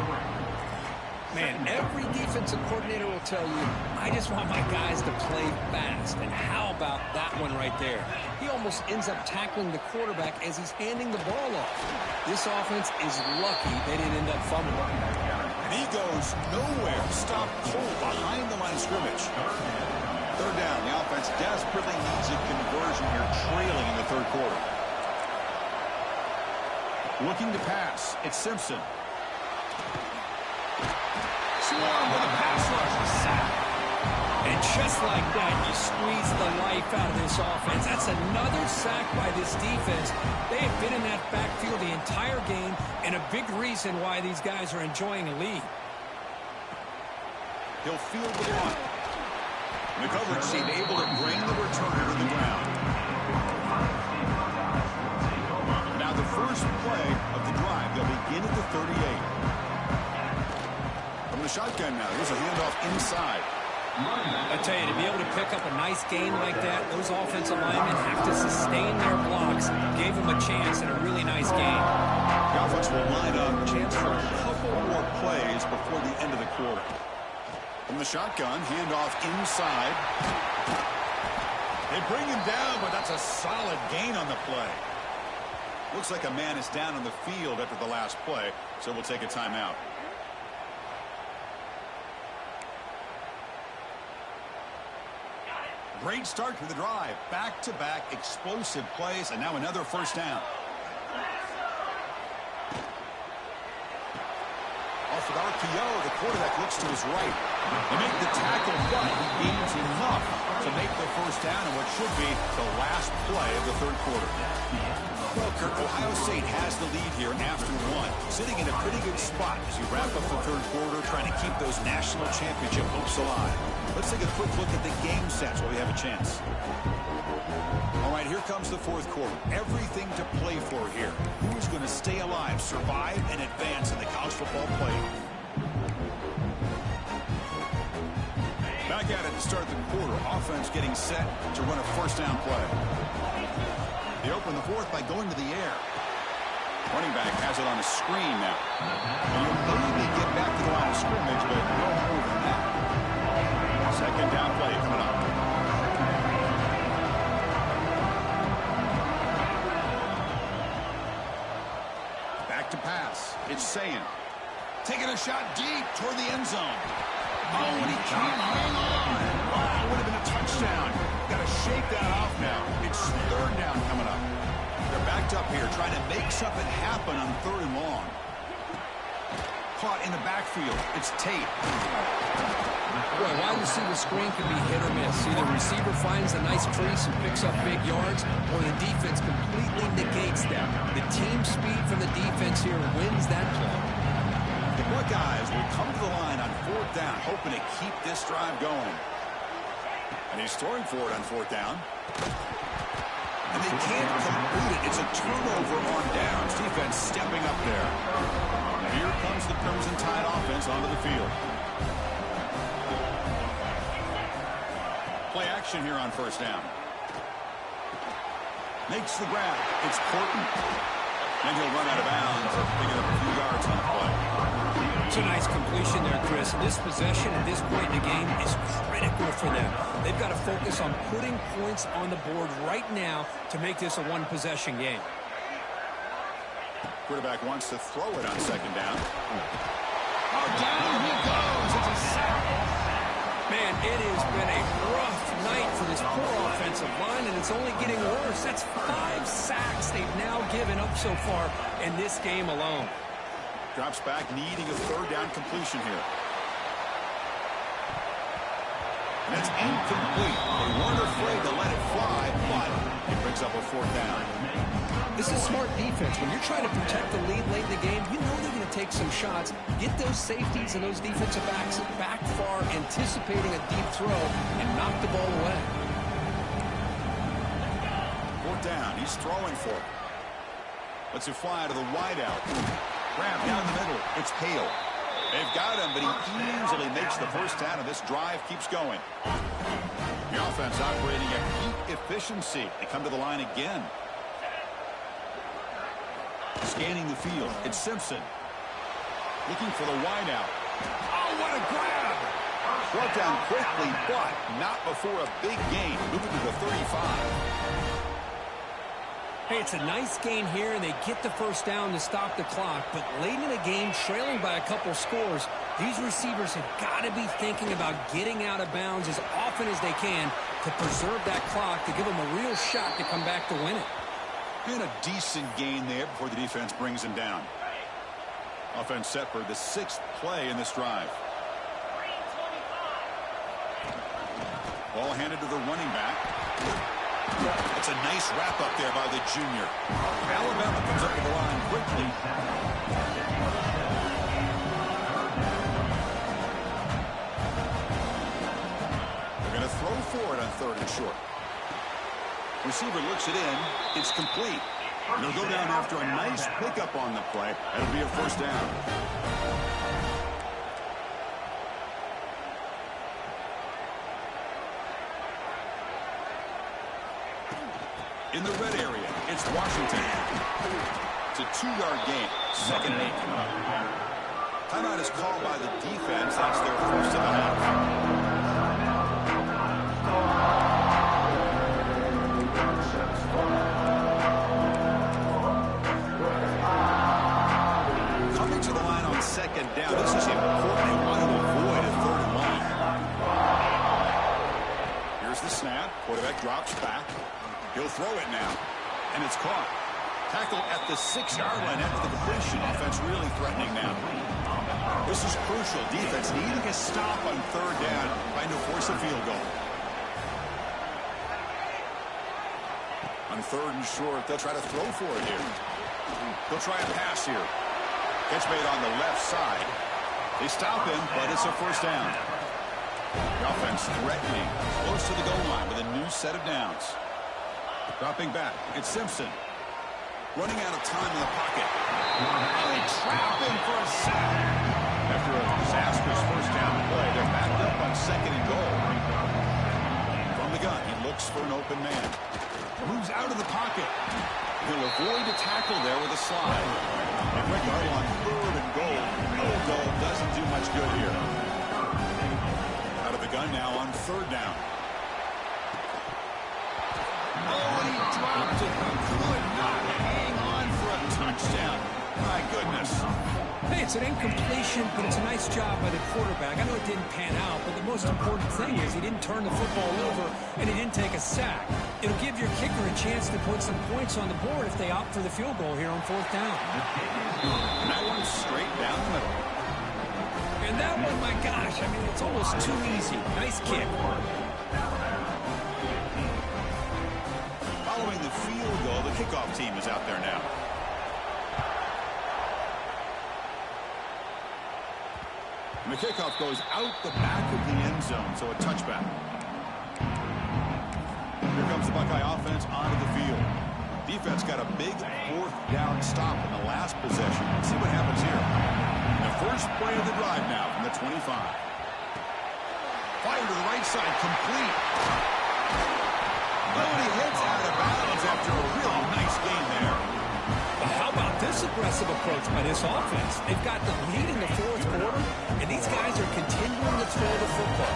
Man, every defensive coordinator will tell you, I just want my guys to play fast. And how about that one right there? He almost ends up tackling the quarterback as he's handing the ball off. This offense is lucky they didn't end up fumbling. And he goes nowhere. Stopped cold behind the line of scrimmage. Third down. The offense desperately needs a conversion here, trailing in the third quarter. Looking to pass. It's Simpson. Swarm with a pass rush. Sack. And just like that, you squeeze the life out of this offense. That's another sack by this defense. They have been in that backfield the entire game, and a big reason why these guys are enjoying a lead. He'll field the block. The coverage team able to bring the returner to the ground. Now the first play of the drive. They'll begin at the 38. From the shotgun now, here's a handoff inside. I tell you, to be able to pick up a nice gain like that, those offensive linemen have to sustain their blocks. Gave them a chance and a really nice game. The offense will line up, chance for a couple more plays before the end of the quarter. From the shotgun, handoff inside. They bring him down, but that's a solid gain on the play. Looks like a man is down on the field after the last play, so we'll take a timeout. Great start to the drive. Back-to-back explosive plays, and now another first down. Off with RPO, the quarterback looks to his right. They make the tackle, but he gains enough to make the first down in what should be the last play of the third quarter. Well, Kirk, Ohio State has the lead here after one, sitting in a pretty good spot as you wrap up the third quarter, trying to keep those national championship hopes alive. Let's take a quick look at the game stats while we have a chance. All right, here comes the fourth quarter. Everything to play for here. Who's going to stay alive, survive, and advance in the college football playoff? Back at it to start the quarter. Offense getting set to run a first down play. They open the fourth by going to the air. Running back has it on a screen now. And you'll maybe get back to the line of scrimmage, but no more than that. Second down play coming up. Back to pass. It's Ncaa. Taking a shot deep toward the end zone. Oh, and he can't hang on. Wow, would have been a touchdown. Got to shake that off now. It's third down coming up. They're backed up here trying to make something happen on third and long. Caught in the backfield. It's Tate. Boy, wide receiver screen can be hit or miss. Either receiver finds a nice crease and picks up big yards, or the defense completely negates that. The team speed from the defense here wins that play. The Buckeyes will come to the line on fourth down, hoping to keep this drive going. And he's throwing for it on fourth down. And they can't complete it. It's a turnover on downs. Defense stepping up there. Here comes the Crimson Tide offense onto the field. Play action here on first down. Makes the grab. It's Porton. And he'll run out of bounds, picking up a few yards on the play. It's a nice completion there, Chris. This possession at this point in the game is critical for them. They've got to focus on putting points on the board right now to make this a one-possession game. Quarterback wants to throw it on second down. Oh, down he goes. It's a sack. Man, it has been a rough night for this poor offensive line, and it's only getting worse. That's 5 sacks they've now given up so far in this game alone. Drops back, needing a third down completion here. And it's incomplete. They weren't afraid to let it fly, but it brings up a fourth down. This is smart defense. When you're trying to protect the lead late in the game, you know they're going to take some shots, get those safeties and those defensive backs back far, anticipating a deep throw, and knock the ball away. Fourth down. He's throwing for it. Lets it fly to the wideout. Grab down the middle. It's Hale. They've got him, but he easily makes the first down, and this drive keeps going. The offense operating at peak efficiency. They come to the line again. Scanning the field. It's Simpson. Looking for the wideout. Oh, what a grab! Brought down quickly, but not before a big gain. Moving to the 35. Hey, it's a nice gain here, and they get the first down to stop the clock. But late in the game, trailing by a couple scores, these receivers have got to be thinking about getting out of bounds as often as they can to preserve that clock, to give them a real shot to come back to win it. And a decent gain there before the defense brings him down. Offense set for the 6th play in this drive. Ball handed to the running back. It's a nice wrap up there by the junior. Alabama comes up to the line quickly. They're going to throw for it on 3rd and short. Receiver looks it in. It's complete. They'll go down after a nice pickup on the play. That'll be a first down. In the red area, it's Washington. It's a 2-yard gain. 2nd and 8 coming up. Timeout is called by the defense. That's their first of the half. Coming to the line on 2nd down. This is important. They want to avoid a 3rd and long. Here's the snap. Quarterback drops back. He'll throw it now, and it's caught. Tackle at the 6-yard line after the completion. Offense really threatening now. This is crucial. Defense needing a stop on 3rd down, trying to force a field goal. On 3rd and short, they'll try to throw for it here. They'll try a pass here. Catch made on the left side. They stop him, but it's a first down. The offense threatening, close to the goal line with a new set of downs. Dropping back, it's Simpson. Running out of time in the pocket. They trap him for a sack. After a disastrous first down play, they're backed up on 2nd and goal. From the gun, he looks for an open man. Moves out of the pocket. He'll avoid a tackle there with a slide. And Ricardo on 3rd and goal. No goal doesn't do much good here. Out of the gun now on 3rd down. Oh, he dropped it. Could not hang on for a touchdown. My goodness. Hey, it's an incompletion, but it's a nice job by the quarterback. I know it didn't pan out, but the most important thing is he didn't turn the football over and he didn't take a sack. It'll give your kicker a chance to put some points on the board if they opt for the field goal here on 4th down. And that one's straight down the middle. And that one, my gosh, I mean, it's almost too easy. Nice kick. Following the field goal, the kickoff team is out there now. And the kickoff goes out the back of the end zone, so a touchback. Here comes the Buckeye offense onto the field. Defense got a big 4th down stop in the last possession. Let's see what happens here. The first play of the drive now from the 25. Fire to the right side, complete. Oh, and he hits out of bounds after a really nice game there. Well, how about this aggressive approach by this offense? They've got the lead in the 4th quarter, and these guys are continuing to throw the football.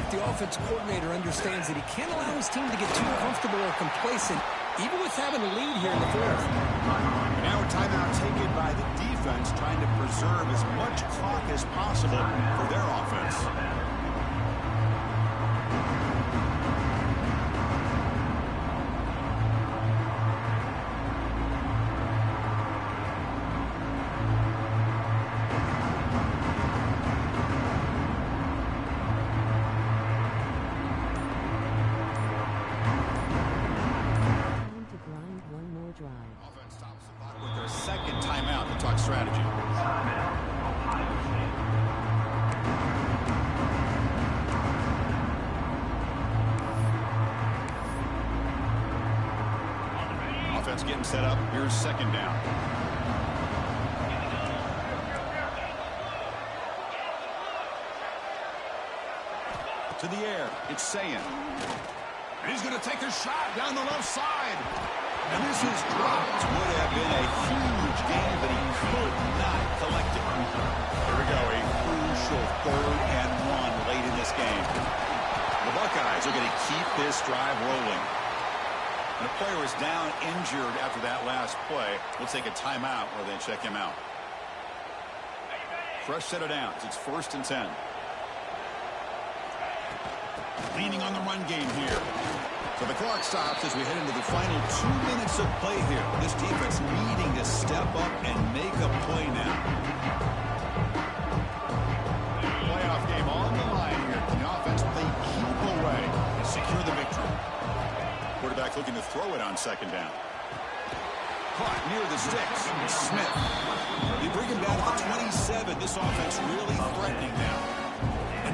If the offense coordinator understands that he can't allow his team to get too comfortable or complacent, even with having a lead here in the 4th. And now a timeout taken by the defense, trying to preserve as much clock as possible for their offense. talk strategy. Offense getting set up. Here's second down. To the air. It's Ncaa. And he's going to take a shot down the left side. And this is dropped. Would have been a huge gain, but he could not collect it. Here we go. A crucial 3rd and 1 late in this game. The Buckeyes are going to keep this drive rolling. And a player is down injured after that last play. We'll take a timeout or then check him out. Fresh set of downs. It's 1st and 10. Leaning on the run game here. So the clock stops as we head into the final 2 minutes of play here. This defense needing to step up and make a play now. Playoff game on the line here. Can the offense play keep away and secure the victory? Quarterback looking to throw it on second down. Caught near the sticks. Smith. They bring him down to the 27. This offense really threatening now.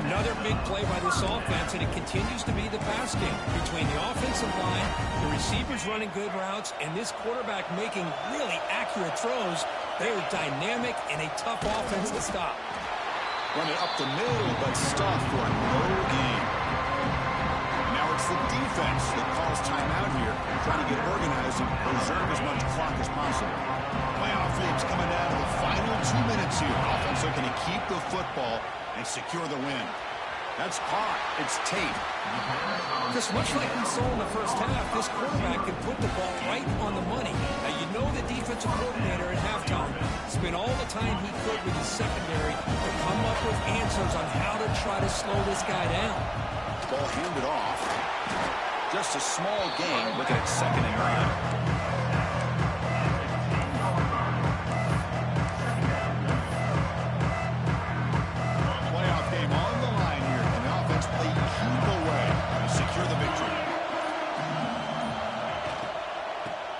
Another big play by this offense, and it continues to be the pass game between the offensive line, the receivers running good routes, and this quarterback making really accurate throws. They are dynamic and a tough offense to stop. Run it up the middle, but stuffed for no gain. Now it's the defense that calls timeout here, trying to get organized and preserve as much clock as possible. Playoff games coming down to the final 2 minutes here. Offense looking to keep the football and secure the win. That's caught. It's Tate. Just much like we saw in the first half, this quarterback can put the ball right on the money. Now, you know the defensive coordinator at halftime spent all the time he could with his secondary to come up with answers on how to try to slow this guy down. Ball handed off. Just a small gain. Looking at 2nd and 9.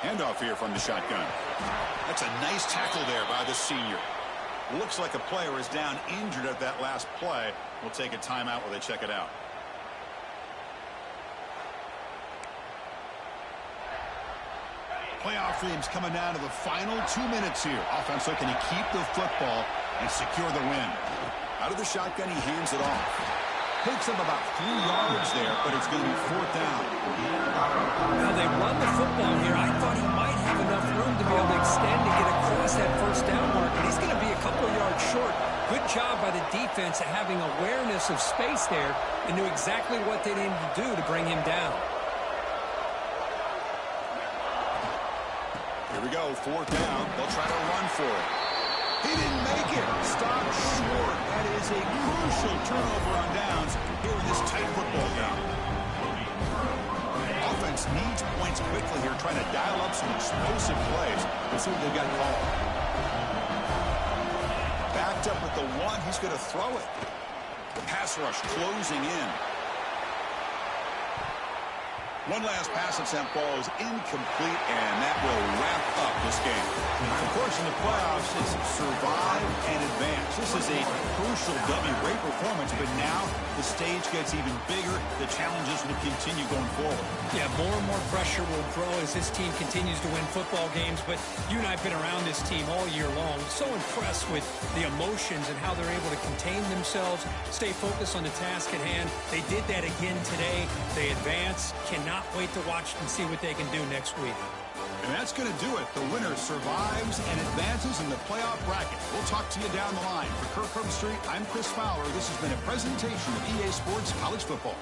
Handoff here from the shotgun. That's a nice tackle there by the senior. Looks like a player is down injured at that last play. We'll take a timeout while they check it out. Playoff games coming down to the final 2 minutes here. Offense looking to keep the football and secure the win. Out of the shotgun, he hands it off. Picks up about 3 yards there, but it's going to be 4th down. Now they run the football here. I thought he might have enough room to be able to extend and get across that 1st down mark, but he's going to be a couple of yards short. Good job by the defense at having awareness of space there and knew exactly what they needed to do to bring him down. Here we go, 4th down. They'll try to run for it. He didn't make it. Stopped short. That is a crucial turnover on downs here in this tight football game. Offense needs points quickly here, trying to dial up some explosive plays. Let's see what they've got called. Backed up with the 1. He's going to throw it. The pass rush closing in. One last pass attempt ball is incomplete, and that will wrap up this game. Of course, in the playoffs, it's survive and advance. This is a crucial W. Great performance, but now the stage gets even bigger. The challenges will continue going forward. Yeah, more and more pressure will grow as this team continues to win football games, but you and I have been around this team all year long. So impressed with the emotions and how they're able to contain themselves, stay focused on the task at hand. They did that again today. They advance, cannot wait to watch and see what they can do next week. And that's going to do it. The winner survives and advances in the playoff bracket. We'll talk to you down the line. For Kirk Herbstreit, I'm Chris Fowler. This has been a presentation of EA Sports College Football.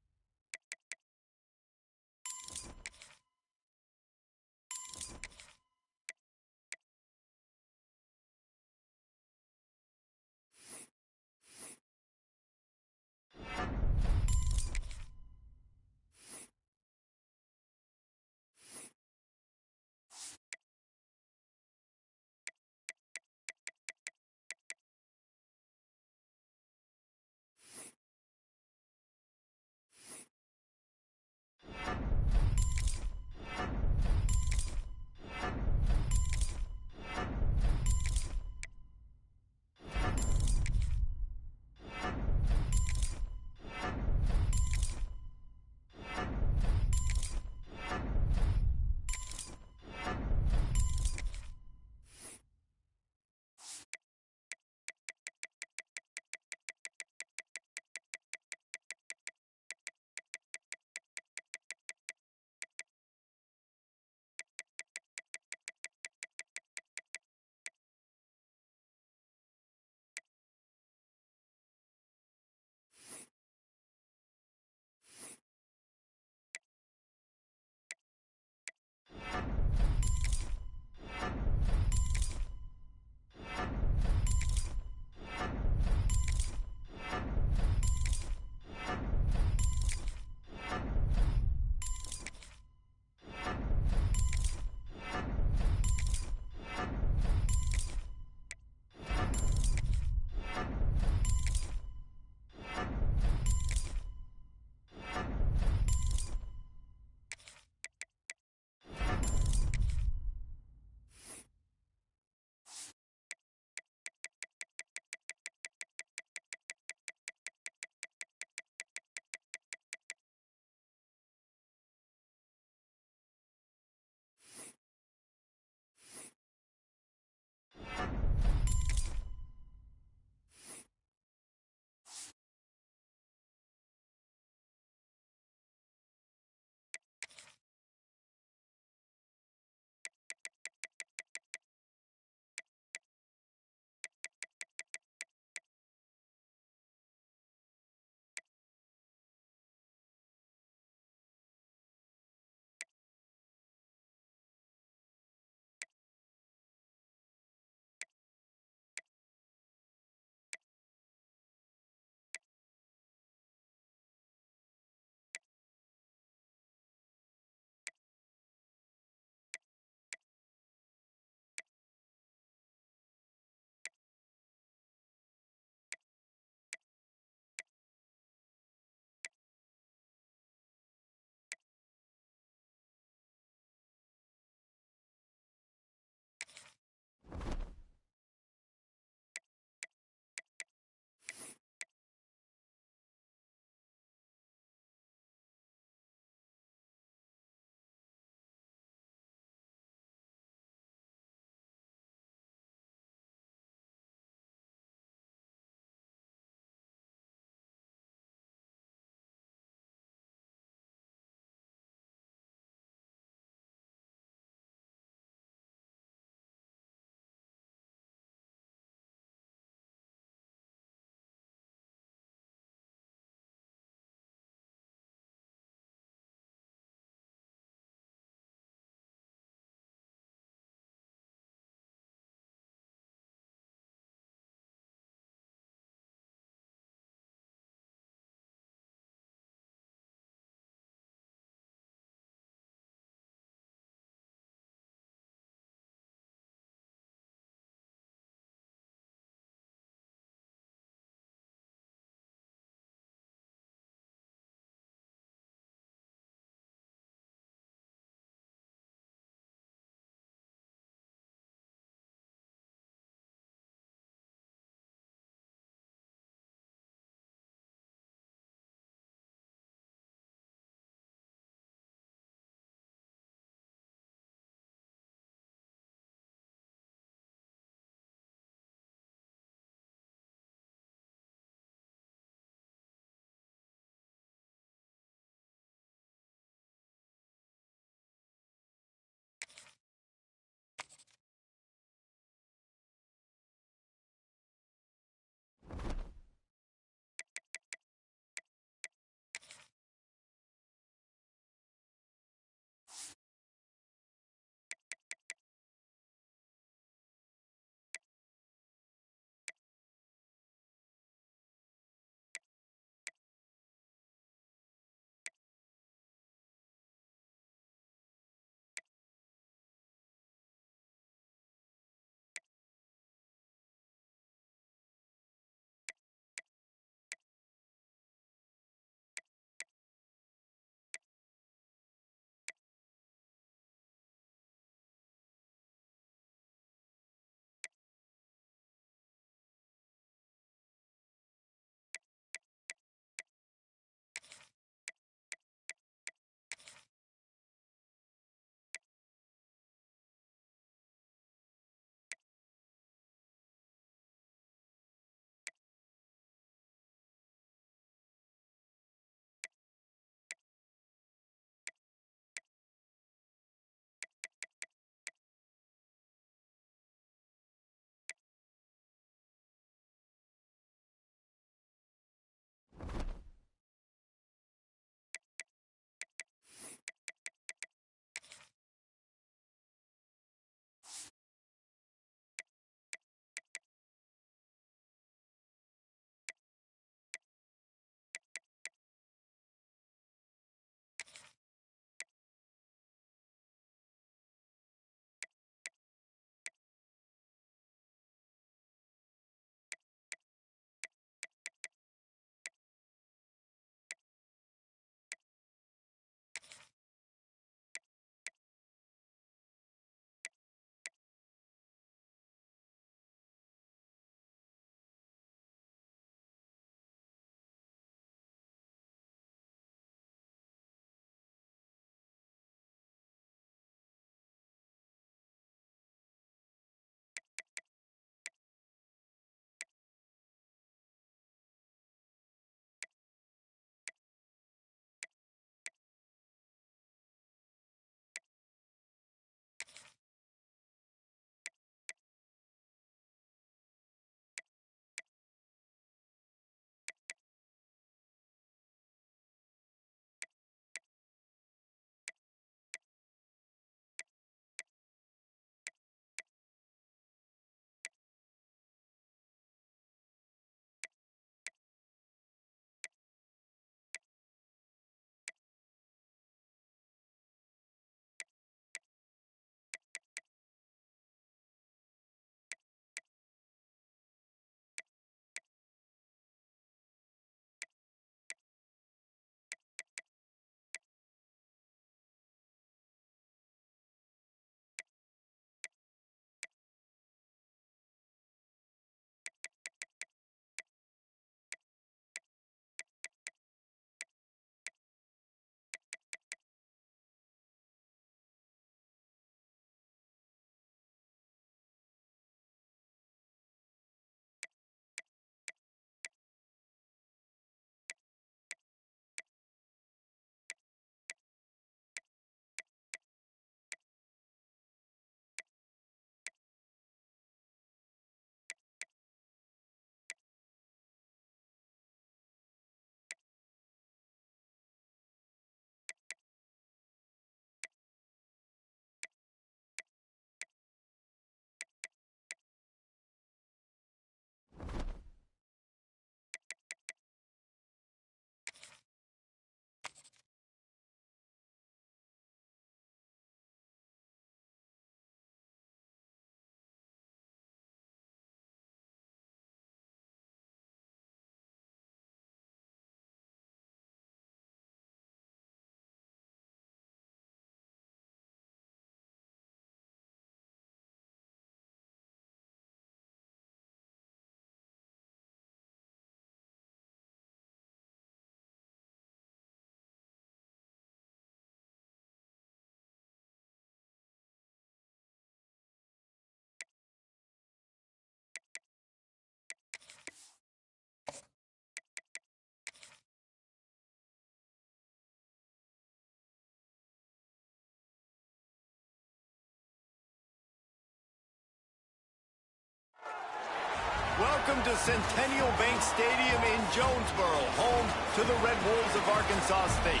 Welcome to Centennial Bank Stadium in Jonesboro, home to the Red Wolves of Arkansas State.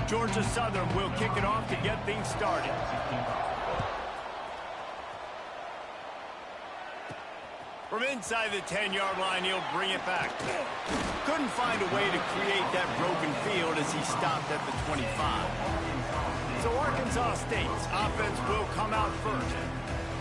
Georgia Southern will kick it off to get things started. From inside the 10-yard line, he'll bring it back. Couldn't find a way to create that broken field as he stopped at the 25. So Arkansas State's offense will come out first.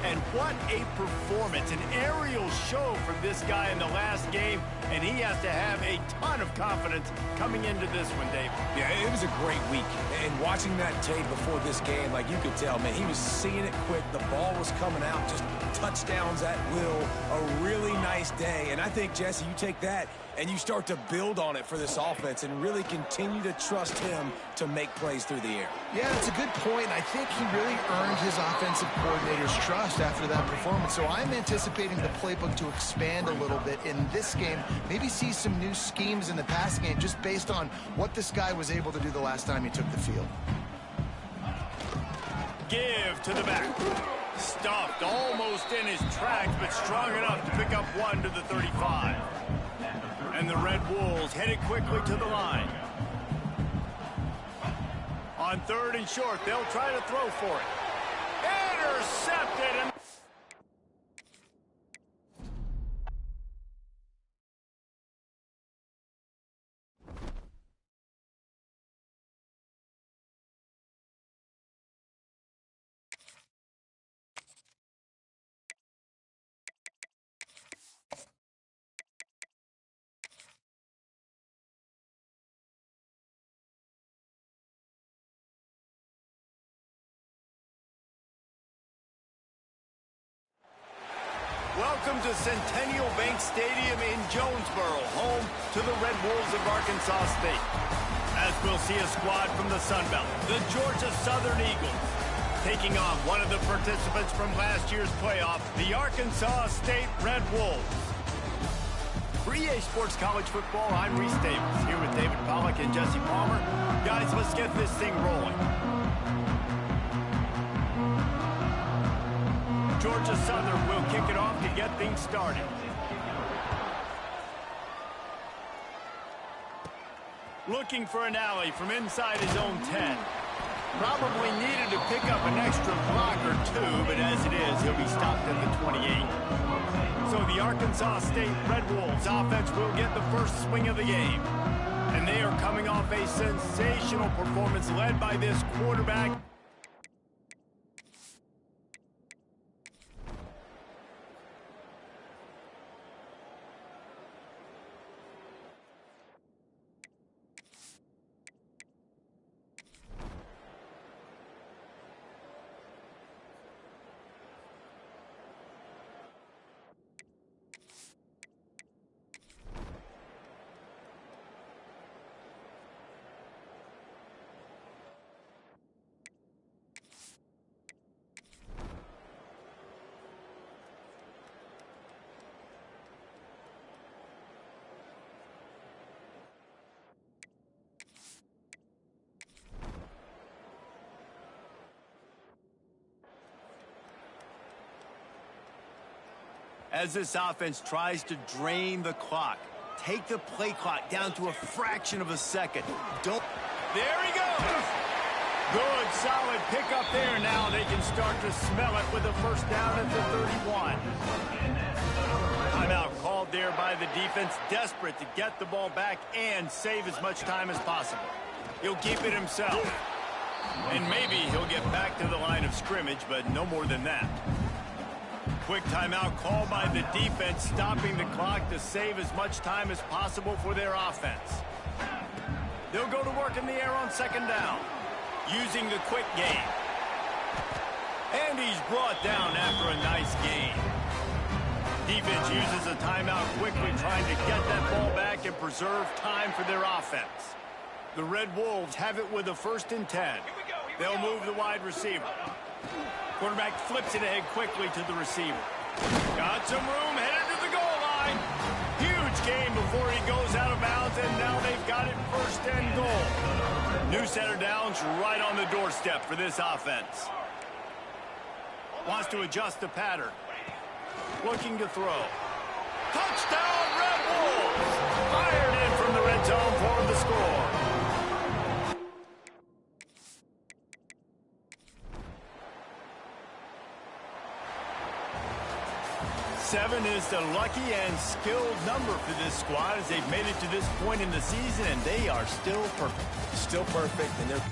And what a performance, an aerial show from this guy in the last game, and he has to have a ton of confidence coming into this one, Dave. Yeah, it was a great week. And watching that tape before this game, like you could tell, man, he was seeing it quick. The ball was coming out, just touchdowns at will. A really nice day. And I think, Jesse, you take that and you start to build on it for this offense and really continue to trust him to make plays through the air. Yeah, it's a good point. I think he really earned his offensive coordinator's trust after that performance. So I'm anticipating the playbook to expand a little bit in this game. Maybe see some new schemes in the pass game just based on what this guy was able to do the last time he took the field. Give to the back. Stuffed almost in his tracks, but strong enough to pick up one to the 35. And the Red Wolves headed quickly to the line. On 3rd and short, they'll try to throw for it. Intercepted. And welcome to Centennial Bank Stadium in Jonesboro, home to the Red Wolves of Arkansas State. As we'll see a squad from the Sun Belt, the Georgia Southern Eagles, taking on one of the participants from last year's playoff, the Arkansas State Red Wolves. For EA Sports College Football, I'm Reese Davis, here with David Pollack and Jesse Palmer. Guys, let's get this thing rolling. Georgia Southern will kick it off to get things started. Looking for an alley from inside his own 10. Probably needed to pick up an extra block or two, but as it is, he'll be stopped at the 28. So the Arkansas State Red Wolves offense will get the first swing of the game. And they are coming off a sensational performance led by this quarterback. As this offense tries to drain the clock, take the play clock down to a fraction of a second. There he goes! Good, solid pickup there. Now they can start to smell it with a first down at the 31. Timeout called there by the defense, desperate to get the ball back and save as much time as possible. He'll keep it himself. And maybe he'll get back to the line of scrimmage, but no more than that. Quick timeout called by the defense, stopping the clock to save as much time as possible for their offense. They'll go to work in the air on 2nd down, using the quick game. And he's brought down after a nice gain. Defense uses a timeout quickly, trying to get that ball back and preserve time for their offense. The Red Wolves have it with a 1st and 10. They'll move the wide receiver. Quarterback flips it ahead quickly to the receiver. Got some room, headed to the goal line. Huge gain before he goes out of bounds, and now they've got it 1st and goal. New set of downs right on the doorstep for this offense. Wants to adjust the pattern. Looking to throw. Touchdown, Red Wolves! Fired in from the red zone for the score. Seven is the lucky and skilled number for this squad as they've made it to this point in the season, and they are still perfect. Still perfect, and they're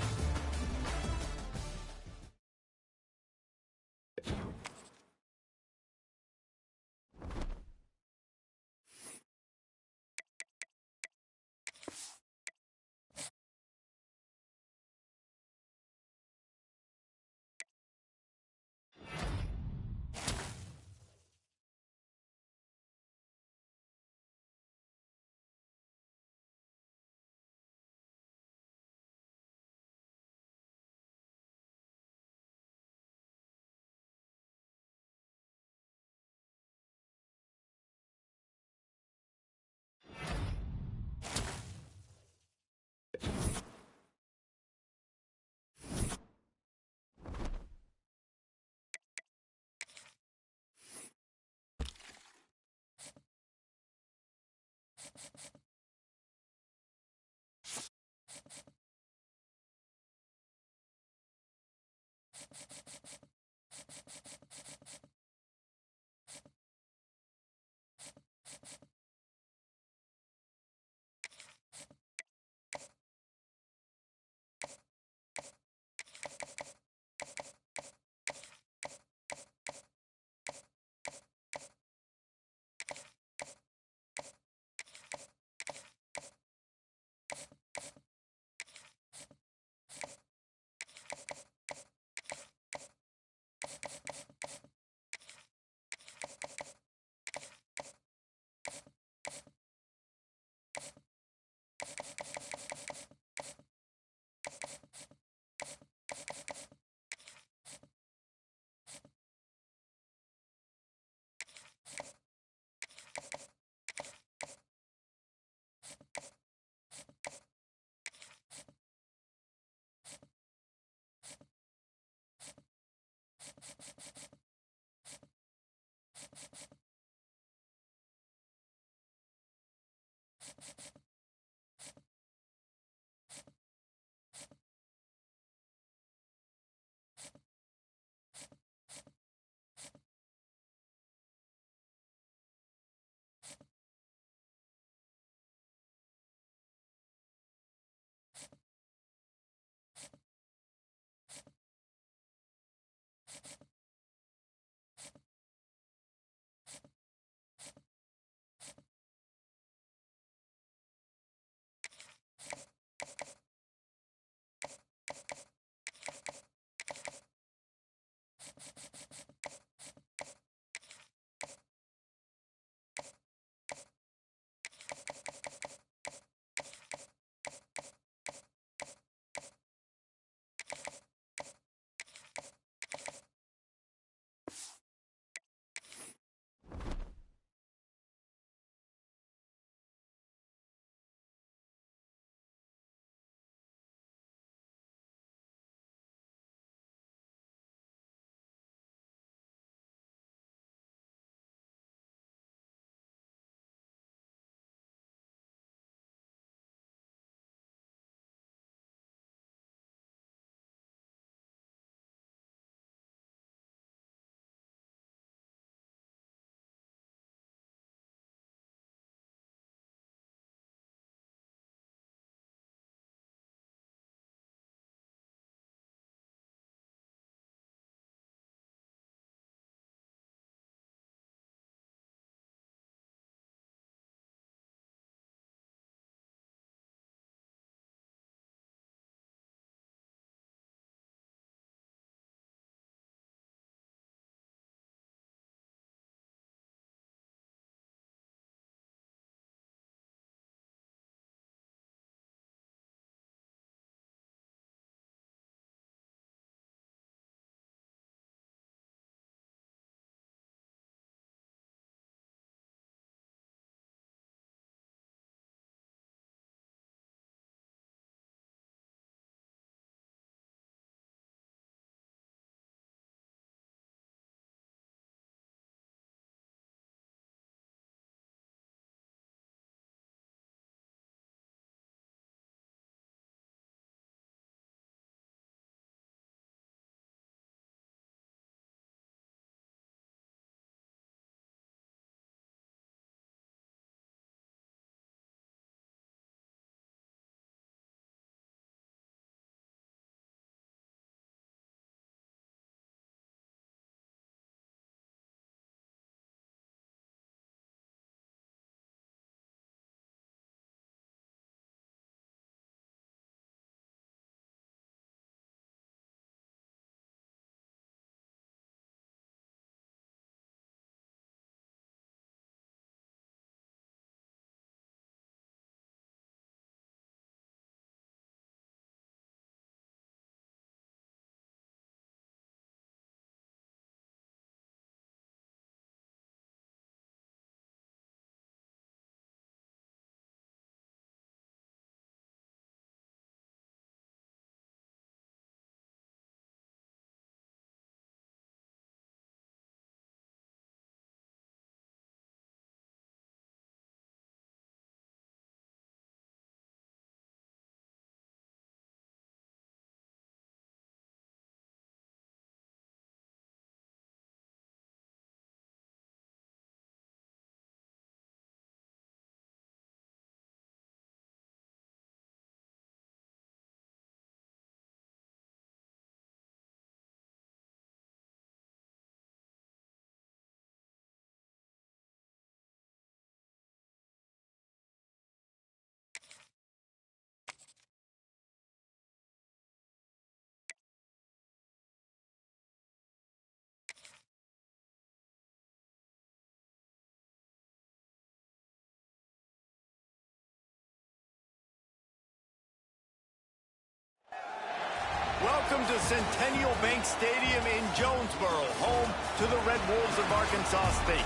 Welcome to Centennial Bank Stadium in Jonesboro, home to the Red Wolves of Arkansas State.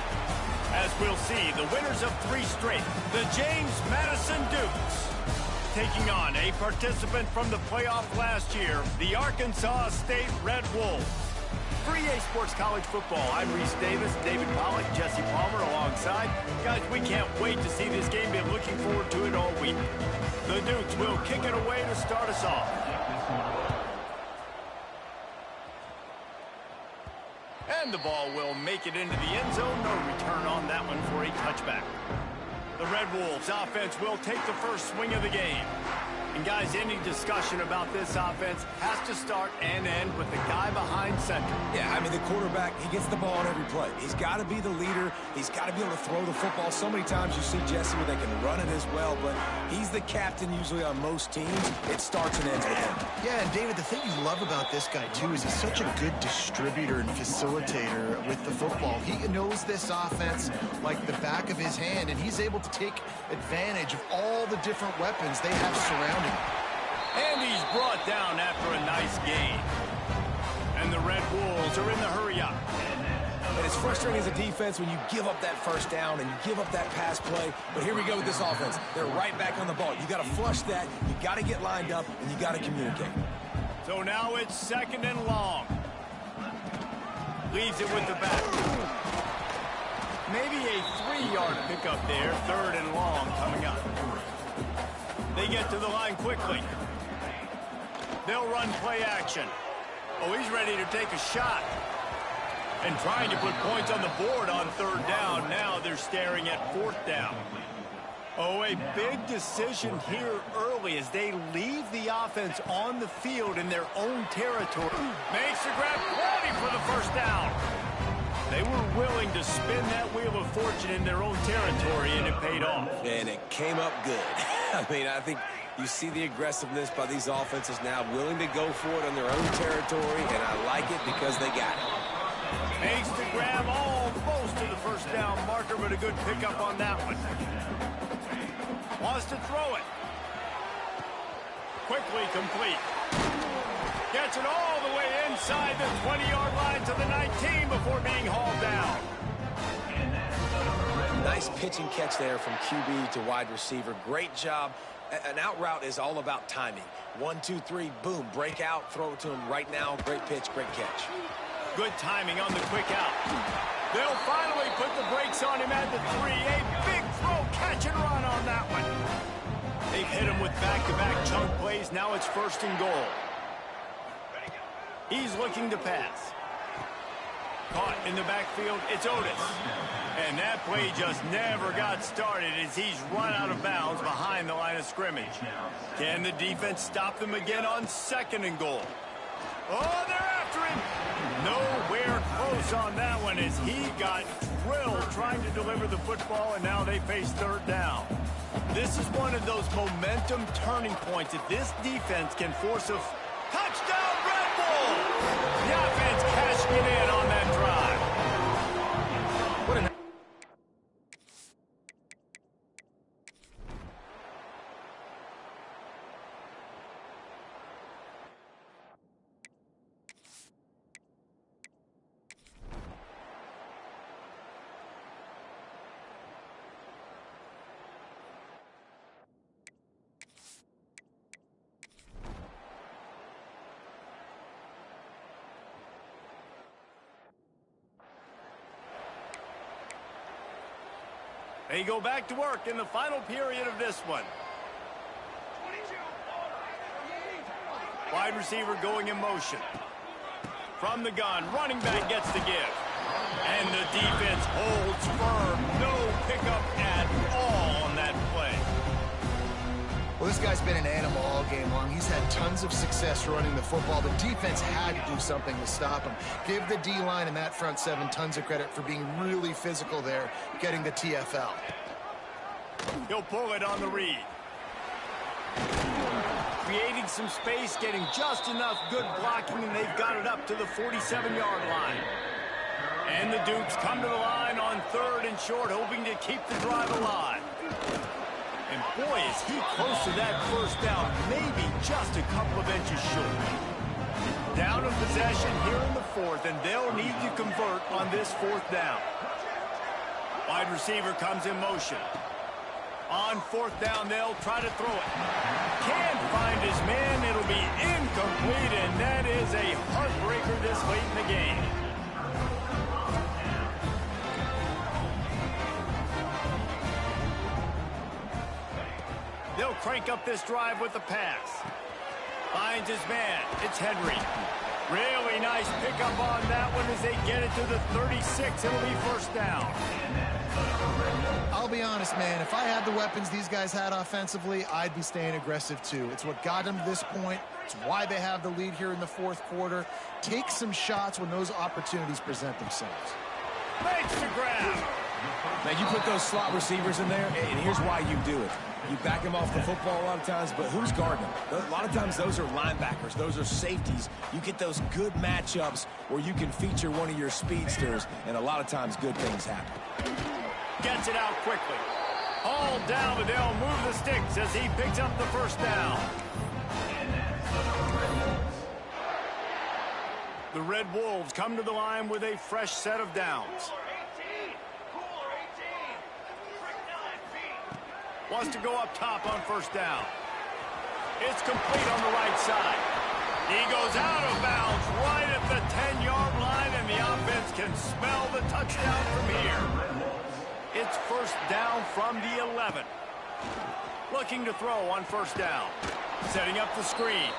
As we'll see, the winners of 3 straight, the James Madison Dukes, taking on a participant from the playoff last year, the Arkansas State Red Wolves. For EA Sports College Football, I'm Reese Davis, David Pollack, Jesse Palmer alongside. Guys, we can't wait to see this game. Been looking forward to it all week. The Dukes will kick it away to start us off. And the ball will make it into the end zone. No return on that one for a touchback. The Red Wolves offense will take the first swing of the game. And guys, any discussion about this offense has to start and end with the guy behind center. Yeah, I mean, the quarterback, he gets the ball on every play. He's got to be the leader. He's got to be able to throw the football. So many times you see, Jesse, where they can run it as well, but he's the captain usually on most teams. It starts and ends with him. Yeah, and David, the thing you love about this guy, too, is he's such a good distributor and facilitator with the football. He knows this offense like the back of his hand, and he's able to take advantage of all the different weapons they have surrounding him. And he's brought down after a nice gain. And the Red Wolves are in the hurry-up. And it's frustrating as a defense when you give up that first down and you give up that pass play. But here we go with this offense. They're right back on the ball. You got to flush that. You got to get lined up, and you got to communicate. So now it's 2nd and long. Leaves it with the back. Maybe a 3-yard pickup there. 3rd and long coming up. They get to the line quickly. They'll run play action. Oh, he's ready to take a shot. And trying to put points on the board on 3rd down. Now they're staring at 4th down. Oh, a big decision here early as they leave the offense on the field in their own territory. Makes the grab plenty for the 1st down. They were willing to spin that wheel of fortune in their own territory, and it paid off. And it came up good. I mean, I think you see the aggressiveness by these offenses now, willing to go for it on their own territory, and I like it because they got it. Makes the grab almost to the 1st down marker, but a good pickup on that one. Wants to throw it. Quickly complete. Gets it all the way inside the 20-yard line to the 19 before being hauled down. Nice pitch and catch there from QB to wide receiver. Great job. An out route is all about timing. 1, 2, 3, boom, break out, throw it to him right now. Great pitch, great catch. Good timing on the quick out. They'll finally put the brakes on him at the 3. A big throw, catch and run on that one. They've hit him with back-to-back chunk plays. Now it's 1st and goal. He's looking to pass. Caught in the backfield, it's Otis. And that play just never got started as he's run out of bounds behind the line of scrimmage. Can the defense stop them again on 2nd and goal? Oh, they're after him. Nowhere close on that one as he got drilled trying to deliver the football, and now they face 3rd down. This is one of those momentum turning points that this defense can force a touchdown Red Bull. The offense cashing it in on that drive. What an They go back to work in the final period of this one. Wide receiver going in motion. From the gun, running back gets the give. And the defense holds firm. No pickup at all on that play. Well, this guy's been an animal all game long. He's had tons of success running the football. The defense had to do something to stop him. Give the D-line and that front 7 tons of credit for being really physical there, getting the TFL. He'll pull it on the read. Creating some space, getting just enough good blocking, and they've got it up to the 47-yard line. And the Dukes come to the line on 3rd and short, hoping to keep the drive alive. And boy, is he close to that 1st down, maybe just a couple of inches short. down a possession here in the fourth, and they'll need to convert on this fourth down. Wide receiver comes in motion. On fourth down, they'll try to throw it. Can't find his man. It'll be incomplete, and that is a heartbreaker this late in the game. They'll crank up this drive with the pass. Finds his man. It's Henry. Really nice pickup on that one as they get it to the 36. It'll be first down. I'll be honest, man. If I had the weapons these guys had offensively, I'd be staying aggressive too. It's what got them to this point. It's why they have the lead here in the fourth quarter. Take some shots when those opportunities present themselves. Makes the grab. Now, you put those slot receivers in there, and here's why you do it. You back them off the football a lot of times, but who's guarding them? A lot of times those are linebackers. Those are safeties. You get those good matchups where you can feature one of your speedsters, and a lot of times good things happen. Gets it out quickly. All down, but they'll move the sticks as he picks up the first down. The Red Wolves come to the line with a fresh set of downs. Wants to go up top on first down. It's complete on the right side. He goes out of bounds right at the 10-yard line, and the offense can smell the touchdown from here. It's first down from the 11. Looking to throw on first down. Setting up the screen.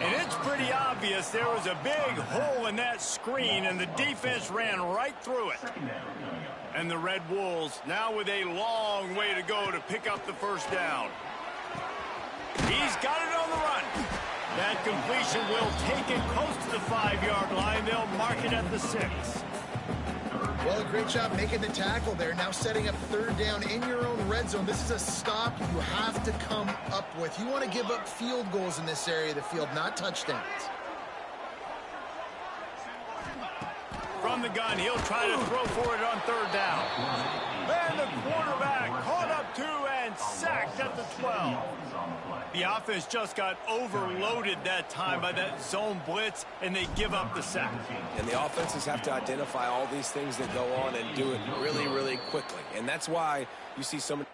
And it's pretty obvious there was a big hole in that screen, and the defense ran right through it. And the Red Wolves now with a long way to go to pick up the first down. He's got it on the run. That completion will take it close to the 5-yard line. They'll mark it at the 6. Well, a great job making the tackle there. Now setting up third down in your own red zone. This is a stop you have to come up with. You want to give up field goals in this area of the field, not touchdowns. From the gun, he'll try to throw for it on third down. And the quarterback caught up to and sacked at the 12. The offense just got overloaded that time by that zone blitz, and they give up the sack. And the offenses have to identify all these things that go on and do it really, really quickly. And that's why you see so many.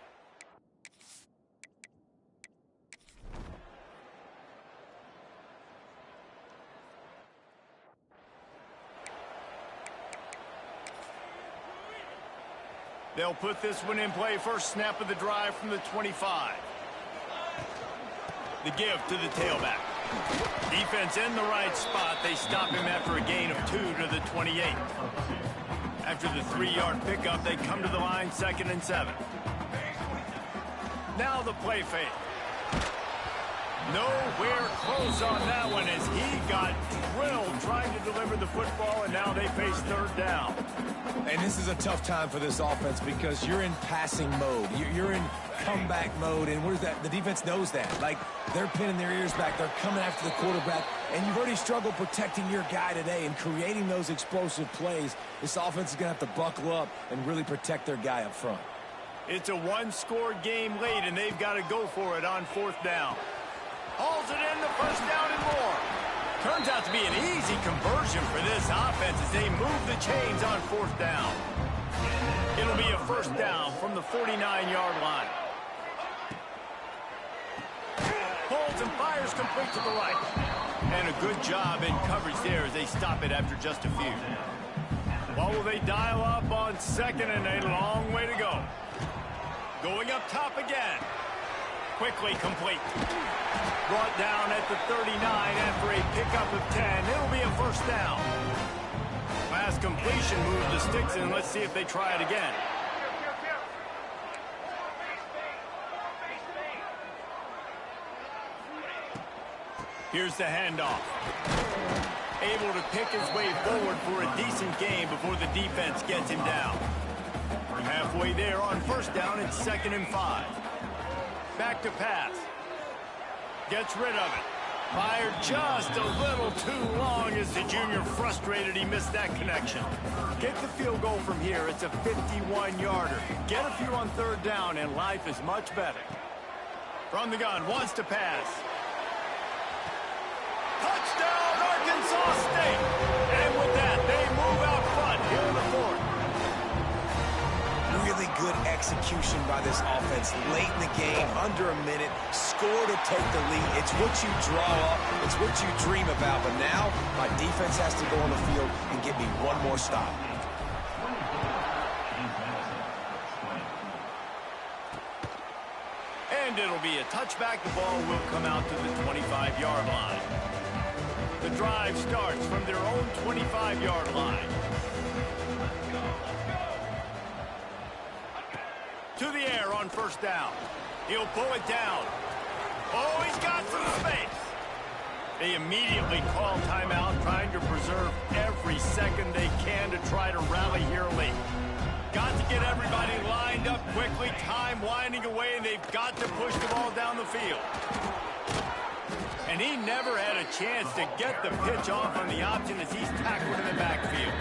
They'll put this one in play. First snap of the drive from the 25. The give to the tailback. Defense in the right spot. They stop him after a gain of 2 to the 28. After the 3-yard pickup, they come to the line 2nd and 7. Now the play fake. Nowhere close on that one as he got drilled trying to deliver the football, and now they face third down. And this is a tough time for this offense because you're in passing mode. You're in comeback mode, and where's that? The defense knows that. Like, they're pinning their ears back. They're coming after the quarterback, and you've already struggled protecting your guy today and creating those explosive plays. This offense is going to have to buckle up and really protect their guy up front. It's a one-score game late, and they've got to go for it on fourth down. Hauls it in, the first down and more. Turns out to be an easy conversion for this offense as they move the chains on fourth down. It'll be a first down from the 49-yard line. Holds and fires complete to the right. And a good job in coverage there as they stop it after just a few. Well, will they dial up on second, and a long way to go. Going up top again. Quickly complete. Brought down at the 39 after a pickup of 10. It'll be a first down. Last completion moved the sticks in. Let's see if they try it again. Here's the handoff. Able to pick his way forward for a decent gain before the defense gets him down. Halfway there on first down, it's 2nd and 5. Back to pass. Gets rid of it. Fired just a little too long as the junior frustrated he missed that connection. Get the field goal from here. It's a 51-yarder. Get a few on third down, and life is much better. From the gun, wants to pass. Touchdown, Arkansas State! And with that, they move out front here in the fourth. Really good execution by this offense late in the game, under a minute, score to take the lead. It's what you draw up, it's what you dream about, but now my defense has to go on the field and get me one more stop. And it'll be a touchback. The ball will come out to the 25-yard line. The drive starts from their own 25-yard line. To the air on first down. He'll pull it down. Oh, he's got some space. They immediately call timeout, trying to preserve every second they can to try to rally here late. Got to get everybody lined up quickly, time winding away, and they've got to push the ball down the field. And he never had a chance to get the pitch off on the option as he's tackled in the backfield.